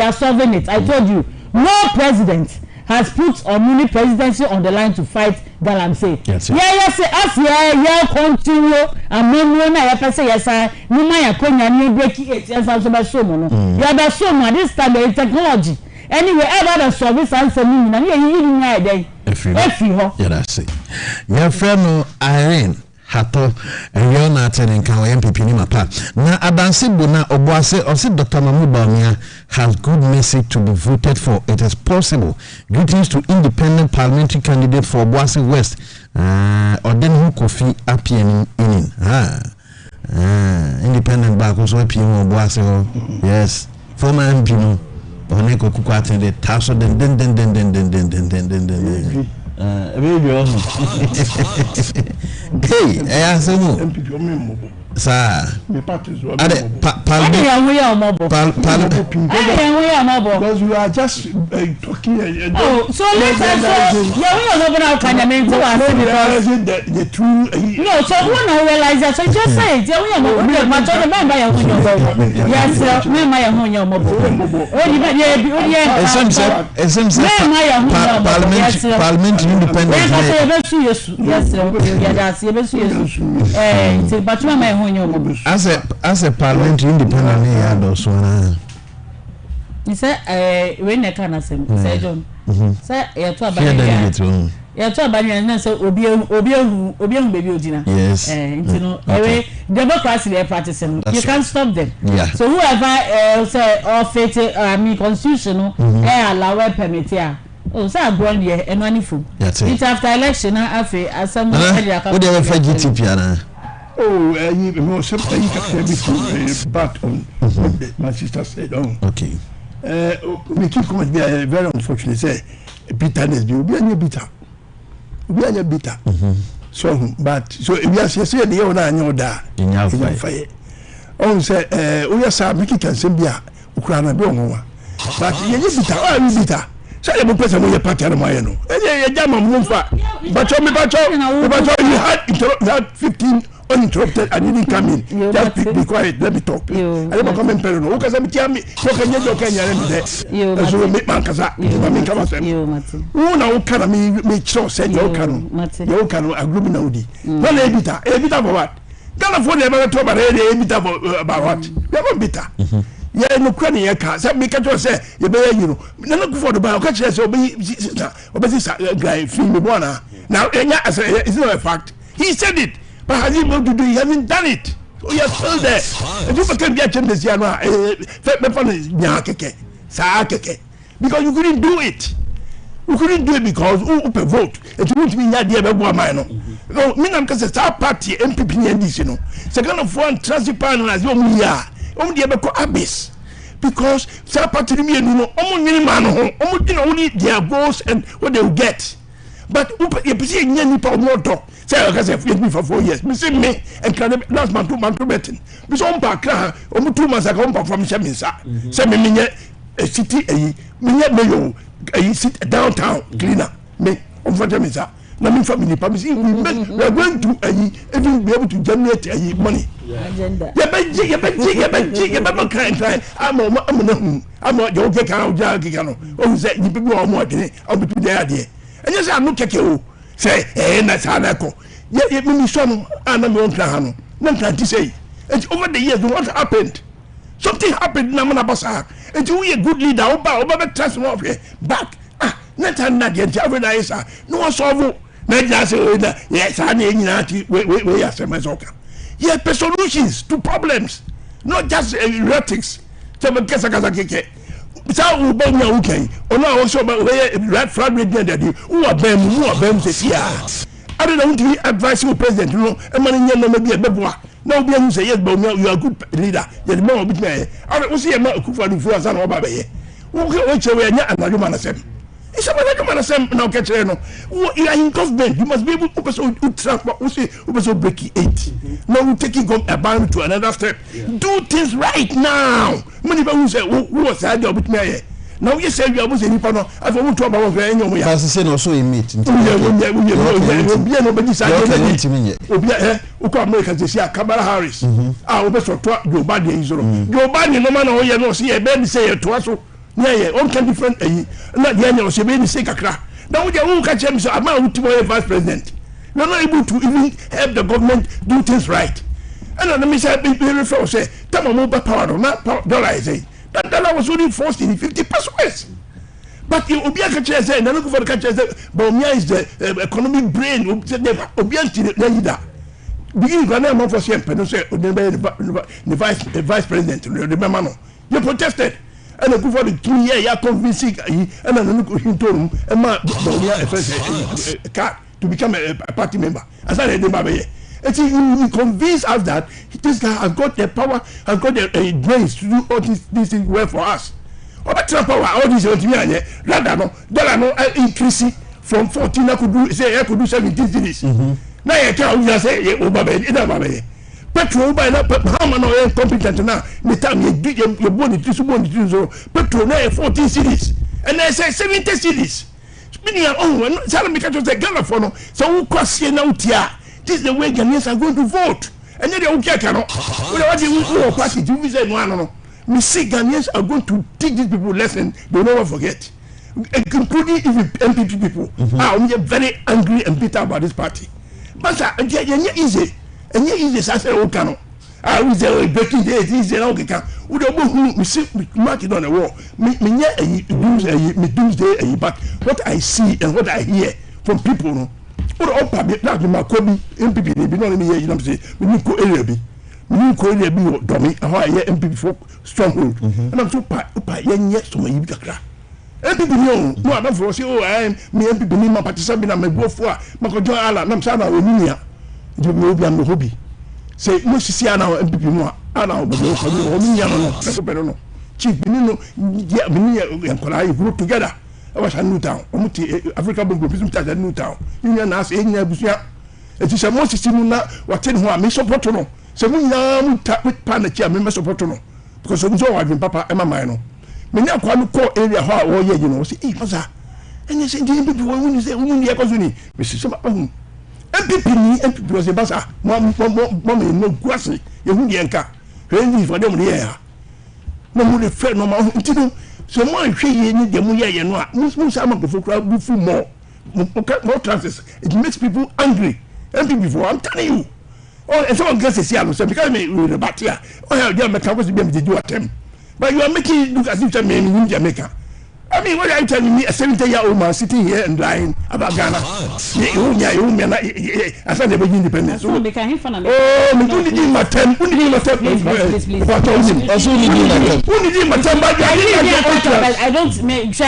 are solving it. I told you no president has put Omuni presidency on the line to fight Galamsey. Say as continue and no na say yes no ma yakonya ni break it yes so be so mo no ya be so mo this time the technology anyway ever the service answer me na you nya dey efi ho yeah that's it your friend no Irene hato eyo na atene nka o MPP ni mapa na adanse bo na oboase osi Dr. Mamu Bawumia has good message to be voted for. It is possible. Greetings to independent parliamentary candidate for Oboase West Odenu Kofi Appian in independent back also Appian Oboase yes former MP no oneko kuku attended taso den hey asemu sa ade because you are just talking so let's the true no so when I realize that so just say it parliament independent as a parliamentary independent here also na you say when they can say John say you to abanya you to abanya na say obi baby odina yes you know democracy they practicing you can't stop them so whoever say or faith constitution allow permit here oh say agron here enwani fu it after election na afi asem what dey for GTP na oh you know something you can say back on what my sister said okay we keep comment be very unfortunate say bitterness be obi anya bitter so but so we are say the year na anya oda nya fire on say we are say make can say bia ukura na be onwa but ye bitter say the person we party na my no ye jama mumfa but you had 15 uninterrupted and you didn't come in. Just be quiet, let me talk. I never come in Peru. Who can say me? So can you do Kenya? So make man kaza. Who now can me sure say you can agree na udi. No ebita for what? California never talk about ebita about what? Never bitter. Yeah, no crane ya ka. Say me catch say you be you know. No go for the buy. Catch say obi guy film me bona. Now it's not a fact. He said it. But has he been to do? He hasn't done it. So he is still there. If you can get him this year, because you couldn't do it. You couldn't do it because who vote? It won't be that year. No, me I'm because it's our party MPP and this, you know. Second of one transipan as you only ever abyss. Because our party me you know, only their goals and what they will get. But you see, any people more talk. Say, I have me for 4 years. Me see me and can last month 2 months betting. Me so back 2 months ago from Sheminsa. Say me a city me a sit downtown cleaner. Me from Sheminsa. Na me family permission we are going to even be able to generate money. Agenda. I'm you okay can oh say you people are more than I'll be there. And yes, I'm not keke say na sanako ye me so no ana me onka ha no na nka say and over the years what happened something happened na mana basa and you a good leader oba be trust more back na tan na de every day sir no solve na just say na yes ana nyina ti we asem so ka ye solutions to problems not just rhetorics so be kesa keke sa u ba nya okay ona wo so ba red flag radio dey who abem say ya I don't want to advise you president no e man nya no be beboa na obi am say yes but you are a good leader you the man obi me I we say ma kufa du fu asa na oba be ye wo che we nya anaduma na sem It's about the same now catch no. You are in government, you must be able to break it. Now we taking about to another step. Do things right now. Many people say who was that job with me. Now you say you are saying I want to about any Pastor say no so in meet. Americans say Kamala Harris. Ah, we so Joe Biden is wrong. Joe Biden no man o no see e be say to us. Yeah, all kind different not the annual she be say kakra. Now we who catch him so am I vice president. We are not able to even help the government do things right. And let me say refer say tell mobile power not dollar is say. That dollar was only forced in 50 pesos. But you Obia catch say na look for the catch say Biom is the economic brain Obia leader. Begin Ghana man for say say the vice president remember no. You protested. And I go for the 2 year ya convincing and then look into him and my card to become a party member. As I remember, and he convinced us that this guy has got the power, has got the brains to do all these things well for us. But power, all these rather no dollar no increasing from 14 I could do 17 cities. Now I can't say Obama. Petrol by now, how many are competent now? The time you do your body to petrol now 14 cities, and I say 70 cities. Meaning, oh, Salami catches the Ghana for no, so who cross here now? This is the way Ghanaians are going to vote, and then they will get cannot. What do you party? Do we say no? We see Ghanaians are going to teach these people lesson they will never forget, including even MPP people. I'm very angry and bitter about this party, but it's easy. And yet is as a canoe. I was breaking the easy now. We don't see mark it on the wall. Me doomsday, but what I see and what I hear from people, no, what all public like my Kobe MPP, they be not me here, you know, say, we need to area be. We need to area be dummy, and how I hear MPP for stronghold. And I'm so yes, so my crack. MPP no, I don't for say, oh, I am me MPP, me, my participant, and my go for my control, and I'm sorry, I'm you may be on the hobby. Say, most see an hour MPP more, an hour, but no, Chief, get me and Kola group together. I was a new town, Africa group is a new town. Union as in Busia. It is a most similar what 10 who are Miss Opotono. So we now tap with Panacha, Miss Opotono, because I'm so I've been Papa Emma Mino. Many of one call area how all year, you know, say, and they say, people when you say, only a cousin, Mrs. MPP was a bazaar. Mamma no grassy. You wouldn't yanka. Really for them here. No more friend, no more. So more she need the Muya and what? Most some of the crowd before more chances. It makes people angry. MPP before I'm telling you. Oh, and someone gets a siam, so because me with the batia. Oh, yeah, dear, my was being to do at them. But you are making it look as if I'm in Jamaica. I mean, what are you telling me? A 70-year-old man sitting here and lying about Ghana. I said they were independent. Oh, me don't need my time. Who need my time? I don't make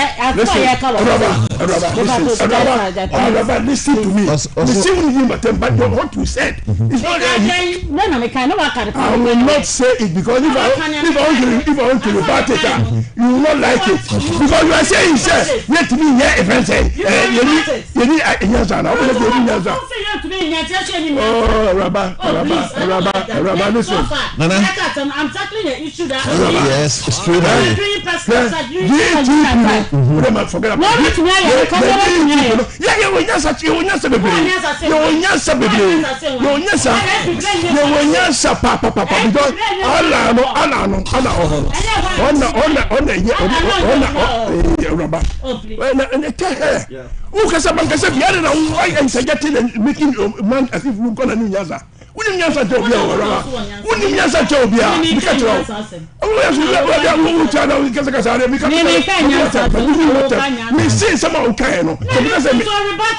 listen to me. Listen to my time, but what you said is not I will not say it because if I want to rebut it, you will not like it. Because you are saying, sir, let me hear a friend say, you need a answer. I will give you an answer. Oh, Rabba, listen. I'm tackling an issue that yes, it's true. Forget about it. Yeah, you will not such you will not say, you will not say, you will not say, Papa, because Rabba. And tell her who can someone say the other why and getting and making man as if we're gonna need Yaza. Wouldn't Yaza Jobia or Rabba? Wouldn't Yaza Jobia? We see someone who can.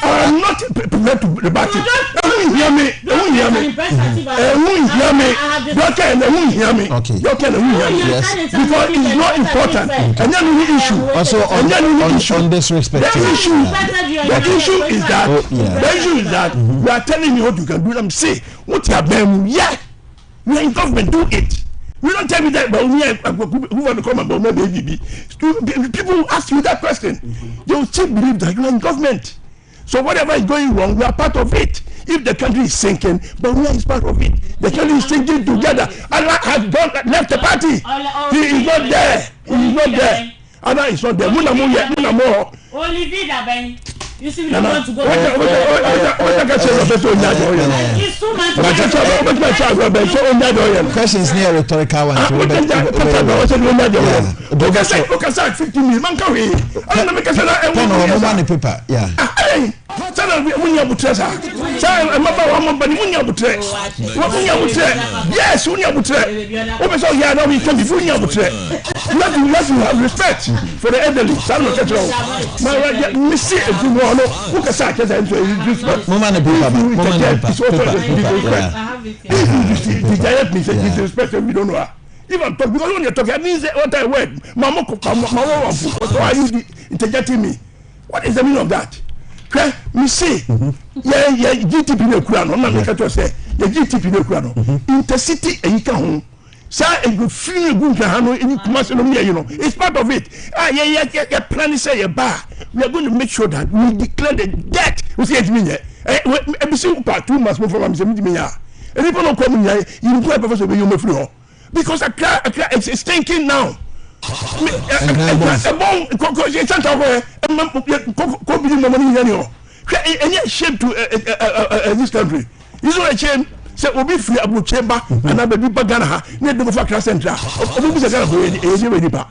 I'm not prepared to rebut it. Hear me. Hear me. Okay. You can hear me. Yes. Because it's not important. And then we issue. Also on this respect. The issue is that we are telling you what you can do. Say what you have done. Yeah, you are in government. Do it. You don't tell me that, but who want to come about my baby? People ask you that question. They will still believe that you are in government. So whatever is going wrong, we are part of it. If the country is sinking, but we are part of it. The country is sinking together. Allah has left the party. He is not there. He is not there. Allah is not there. Munamo. Olivier Daben. You see, we don't want to go. Questions near rhetorical one. Paper. Yeah. Yes, you have respect for the elderly. We don't know. If I'm talking, because when you're talking, I mean what I word. Mama, why are you interjecting me? What is the meaning of that? Okay, me say, yeah, GTP no kurano. I'm not making to say, yeah, GTP no kurano. Intercity and you can say, you feel good to handle any commercial, you know, it's part of it. Yeah, plan is say a bar. We are going to make sure that we declare the debt. We say it mean, every single part 2 months before I'm saying me, and if you don't come here, you go professor be you free because it's thinking now. Shame to this country. You know a shame. Say obi free abu chemba and ababi bagana ha na dem for class central obi be gana for e we nipa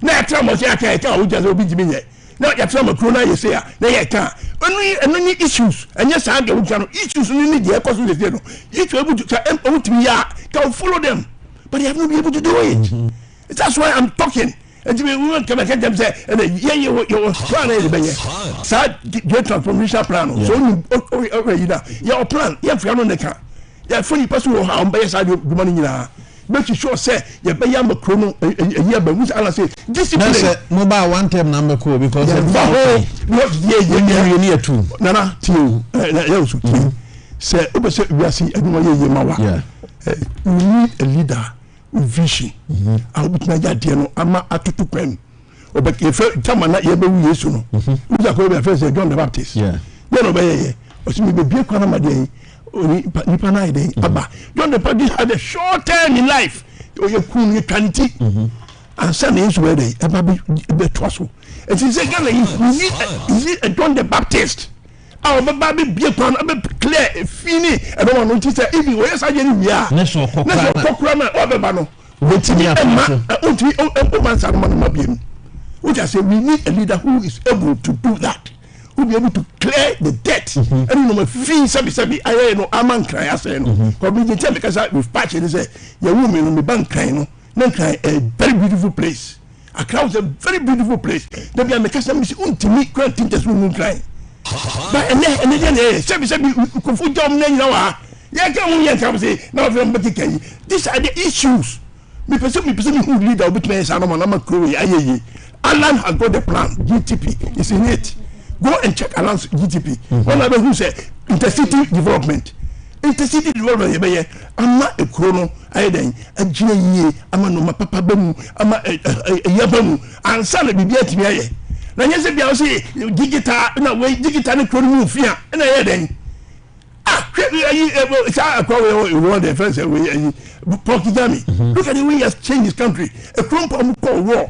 na ya tram say aka o just obi jimi nye na ya tram corona ye say na ya ka any issues anya sa ga wo no issues ni dey cause we dey no if you able to ya can follow them but you have not been able to do it. That's why I'm talking. And we want to get them say, your plan is the sad transformation plan. So your plan, you have on the car. You are fully possible how by side the money now. But you sure say you pay a chrono a year, but which I say discipline. Mobile one term number code because you near two. Nana, two. Say, we are seeing everyone. We need a leader. Vision. I would not get no. Ama atutu pen. But if Tamana Yebe Yesu no, who's a call first John the Baptist. Yeah. Then obey. Or see me be a corner day. Nipana day. Abba. John the Baptist had a short time in life. Or your cool canity. And Sunday is where they ever be twasso. And she said, you need a John the Baptist. Our baby be a corner, clear, fini. I don't want to say, if you were saying, we are. National Cochrane, Overbano. Waiting here, which I say, we need a leader who is able to do that, who will be able to clear the debt. And you know, fee, sabi, I know, a man cry, I say, no, because we've patched it, say, your woman on the bank crying, no, cry, a very beautiful place. Accra is a very beautiful place. There be a mechanism, to me, granting this woman crying. But and then sabi kufu jom na nyina ya ka mu yanka say na ofem betika these are the issues me person who leader obit me say no na makro ayeyi Alan has got the plan. GTP is in it. Go and check Alan's GTP. One other who say intercity development yebeye ama ekrono ayeden agina yie ama no mapapa bamu ama yabamu ansa na bibia timi aye na nyese bia o say digital na we digital ne krono mu fia na ye den sa akwa we want the first we Pokidami. Look at the way he has changed his country. A crump called war.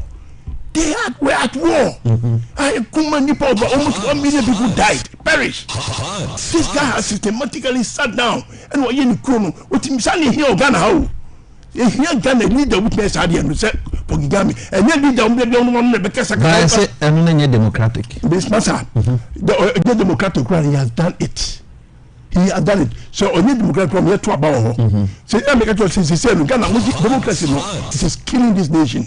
We're at war. Almost 1 million people died, perished. This guy has systematically sat down and what you know, what him saying here, Ghana, how? Here, Ghana leader witness had and said, Pokidami, and then leader on the because I say, I'm not democratic. This matter, the democratic he has done it. He has done it. So only democratic from here to about. So America says, Ghana, democracy it is killing this nation.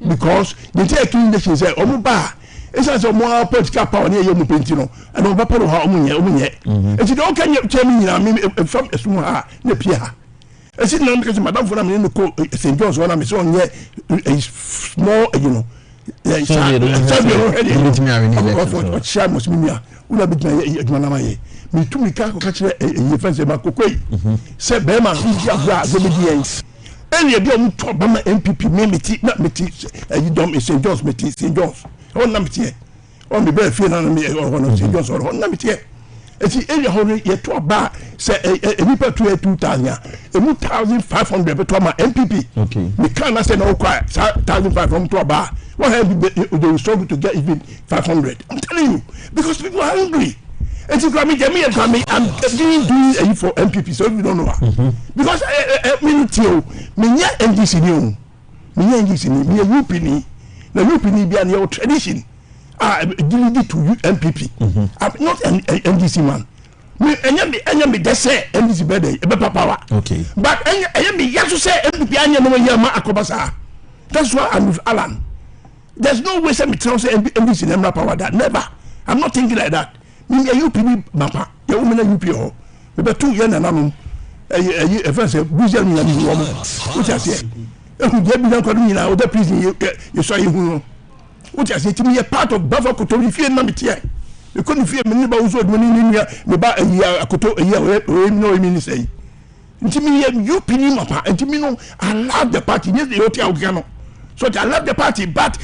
Because the killing nation say, Omuba, it's as a more political power near your Mupentino, and over how Omunye. And you don't can you tell me, I mean, from a small Nepia. I said, no, because Madame for in the St. John's when I'm so yet a small, you know. Me too, me can't catch a friend, say, Makokwe, said Bema, Earlier, be on top of my MPP, me, not me, you don't St. John's, me, St. John's. Oh, Namity. On the bed, feeling on me, or one of St. John's, or Namity. And see, any hurry, yet to a bar, say a nipper to a 2,000, a 1,500 between my MPP. Okay. We can't say no quiet, 1,500 to a bar. What have they will struggle to get even 500? I'm telling you, because people are hungry. And so, I'm doing it for MPP, so you don't know. Because me too, me NDC new, me NDC new, me UPN, the UPN be an old tradition. Delivered to MPP. I'm not an NDC man. Me enemy they say NDC better power. Okay. But enemy yes to say MPP anya no yama akobasa. That's why I'm with Alan. There's no way say me tell say NDC never power that. Never. I'm not thinking like that. Me UPN mapa. You woman UP ho. Me be 2 years na nam. First say business me na me wo. What you say? You get me na kwadu ni na o the prison you saw you. What you say to me a part of Bava Koto if you na me tie. You couldn't fear me ba uso money ni me ba akoto we no me ni say. Nti me UPN mapa. Nti me no I love the party. Yes the hotel no. So I love the party, but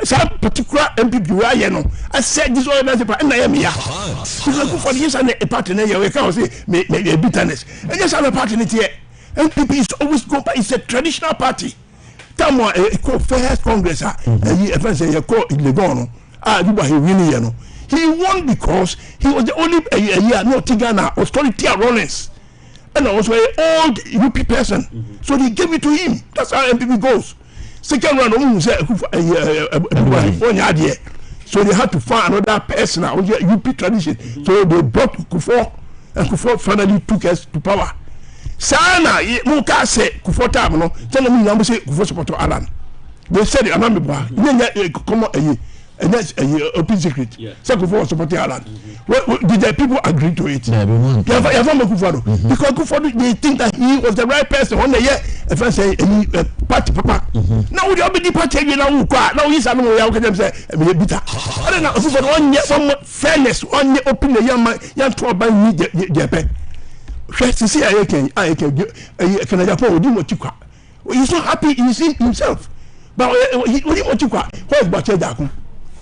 some particular MPP where you know. I said this organization party, and I am here. Because for years and a party, we can say maybe a bitterness. And yes, I'm a party here. MPP is always go by. It's a traditional party. Tamo a first Congress. If say you call illegal, he won because he was the only no Tigana or Tia Rollins. And also an old UP person. So they gave it to him. That's how MPP goes. Second round, so they had to find another person, UP tradition. So they brought Kufuor, and Kufuor finally took us to power. Sana, Muka said, Kufuor time, no, tell me, I'm say Kufuor support Alan. They said it, I'm not and that's open secret. So Kufuor support Alan. Did the people agree to it? Because Kufuor, they think that he was the right person. One year, if I say party papa. Now we all be the party now. Now he's a no way. Can say bitter. I don't know. For 1 year, one fairness, 1 year open the young to buy me the first see I can Japan do what you call. He's not happy in himself. But what you call? Where is Bachedakum?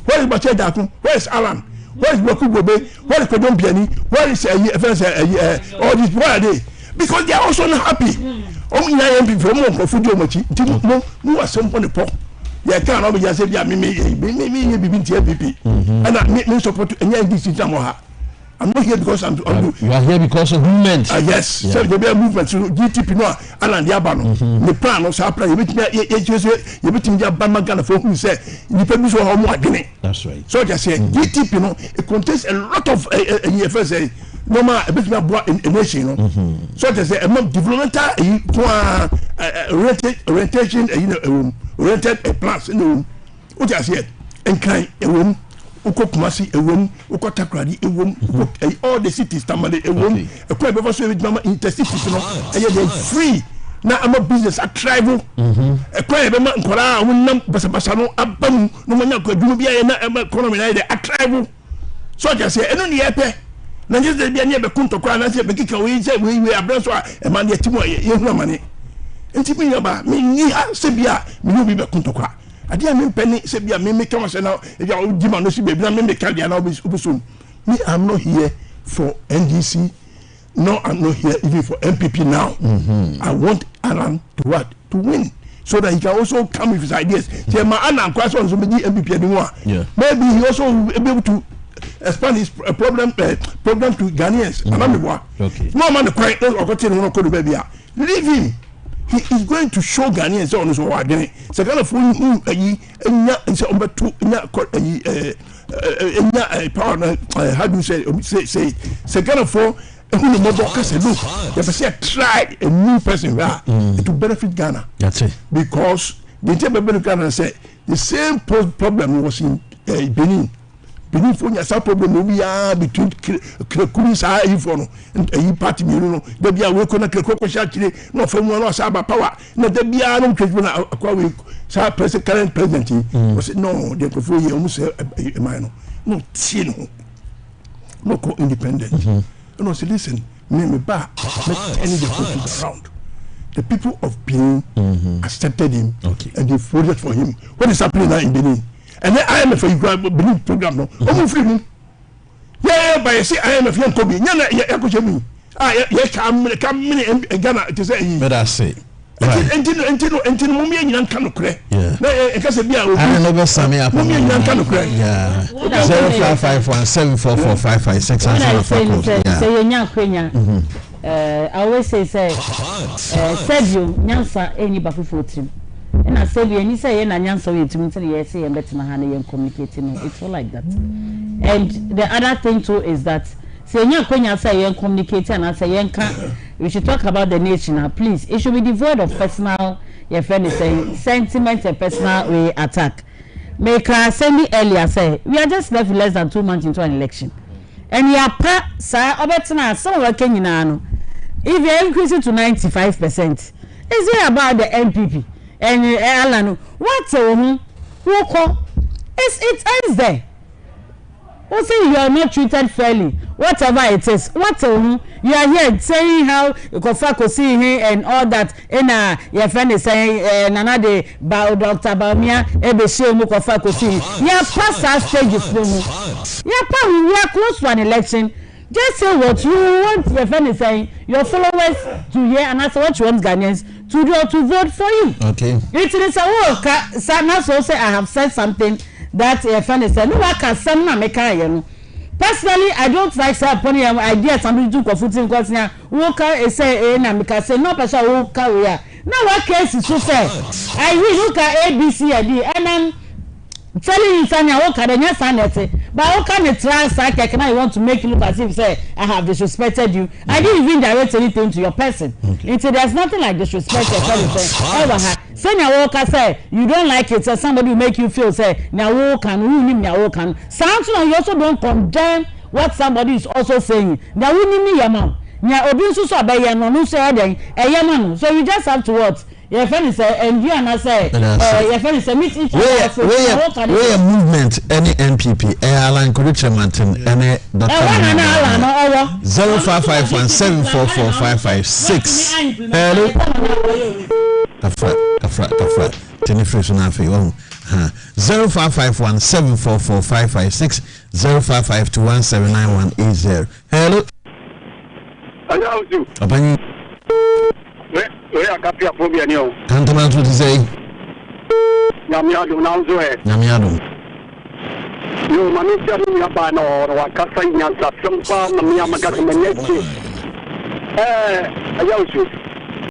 Where is Bachedakum? Where is Alan? Where is Boku Gobe? Where is Kodon Piani? Where is all these? Where are they? Because they are also not happy. People from Mochi, no, some on the pop. Yeah, can't be just say, and I make support any of this. I'm not here because I'm. You are here because of movement. Yes. Yeah. So there be a movement. So GTP no, Alan Diabano. The plan was our plan. You bet me Bama Ghana for who say you permit so how much Guinea. That's right. So just say GTP no, it contains a lot of FSA. No ma, a bit more in a nation. So just say a developmental orientation, oriented plans in the room. What I said, and kind a room. Kumasi a room, Takradi a room, all the cities, Tamale a room, a quite before so with Mama intercity, and yet free. Now I'm a business, I travel. A quite a man, Kora, Basabasano, Abam, no one could do be an economy, I travel. So I just say, and only a pair. Now just be a never Kunto Kran, I said, Bekika, we said we are Branswa, and Mandia Timo, you know money. And Tipping about me, Sebia, me will be Kunto Kran. I didn't penny say be a make come now. If you demand no see baby, I make carry now be soon. Me, I'm not here for NDC. No, I'm not here even for MPP now. I want Alan to what? To win. So that he can also come with his ideas. Say my Alan question so many MPP anymore. Yeah. Maybe he also will be able to expand his program to Ghanaians. Okay. No man the quiet or continue no call baby. Leave him. He is going to show Ghanaians on his way again. So kind of how do you say so kind of for look, try a new person to benefit Ghana. That's it. Because the benefit Ghana said the same problem was in Benin. Benin for your problem will be between Kuris and a party, you know, there be a work on a Koko not from one or Saba power. No, there be a current president. Was no, they prefer you almost a minor. No, Tino, no co independent. No, say, listen, name me back, let any the around. the people of Benin accepted him and they voted for him. What is happening now in Benin? And then IMF Benin program no. Free him. Yeah, but you see IMF young Kobe. Ghana to say. But I say. Until mummy and can crack. Yeah. I never saw me up. Mummy and can crack. Yeah. 0551744556. I always say, Sergio, Nyansa, any bafu team. And I said, you say, and Nyansa, to me, yes, and better Mahani and communicating. It's all like that. And the other thing too is that, say, Quenya say, and communicate, and I say, we should talk about the nation now, please. It should be devoid of personal, your friend is saying, sentiment and personal way attack. Make I send me earlier say, we are just left less than 2 months into an election. And ya pa sir obetina some of Kenya if you increase it to 95%, is it about the NPP and Alan what it ends there. Who say you are not treated fairly, whatever it is. What you are here saying how Kofako see him and all that. And your friend is saying Nana de Dr. Baumia Ebeshe Kofako see. You are past our stages. You are close to an election. Just say what you want. Your friend is saying your followers to hear, and that's what you want Ghanaians to do to vote for you. Okay. It is a work. Sana so say I have said something. That your friend is saying, no, I can send my maker. Personally, I don't like say upon your idea somebody do footing because now walker is say and because say no person will carry. Now what case is so fair? I will look at ABC and I'm telling you Sanya walker the next sanity. But how can you try can I want to make you look as if say I have disrespected you? I didn't even direct anything to your person. Until there's nothing like disrespect your friend is saying. Sanya Walker say you don't like it, so somebody will make you feel say now walk and who name now walk and sounds like you also don't condemn what somebody is also saying. Now we need me your mom. Now Obinsu so by your no say man. So you just have to what your friend is and you and I say your friend is meet each other. Where movement any NPP airline correction mountain any Dr. 0551744556. Hello. Kafra. Tenifresh na fe won. 0551744556 0552179180. Hello. Agya Wusu. Abani. We akapia phobia ni o. Kantaman to say. Nyamiado na nzo e. Nyamiado. Yo manisa ni aba na wakasa nyansa sempa na miamaka kemenyechi. Agya Wusu.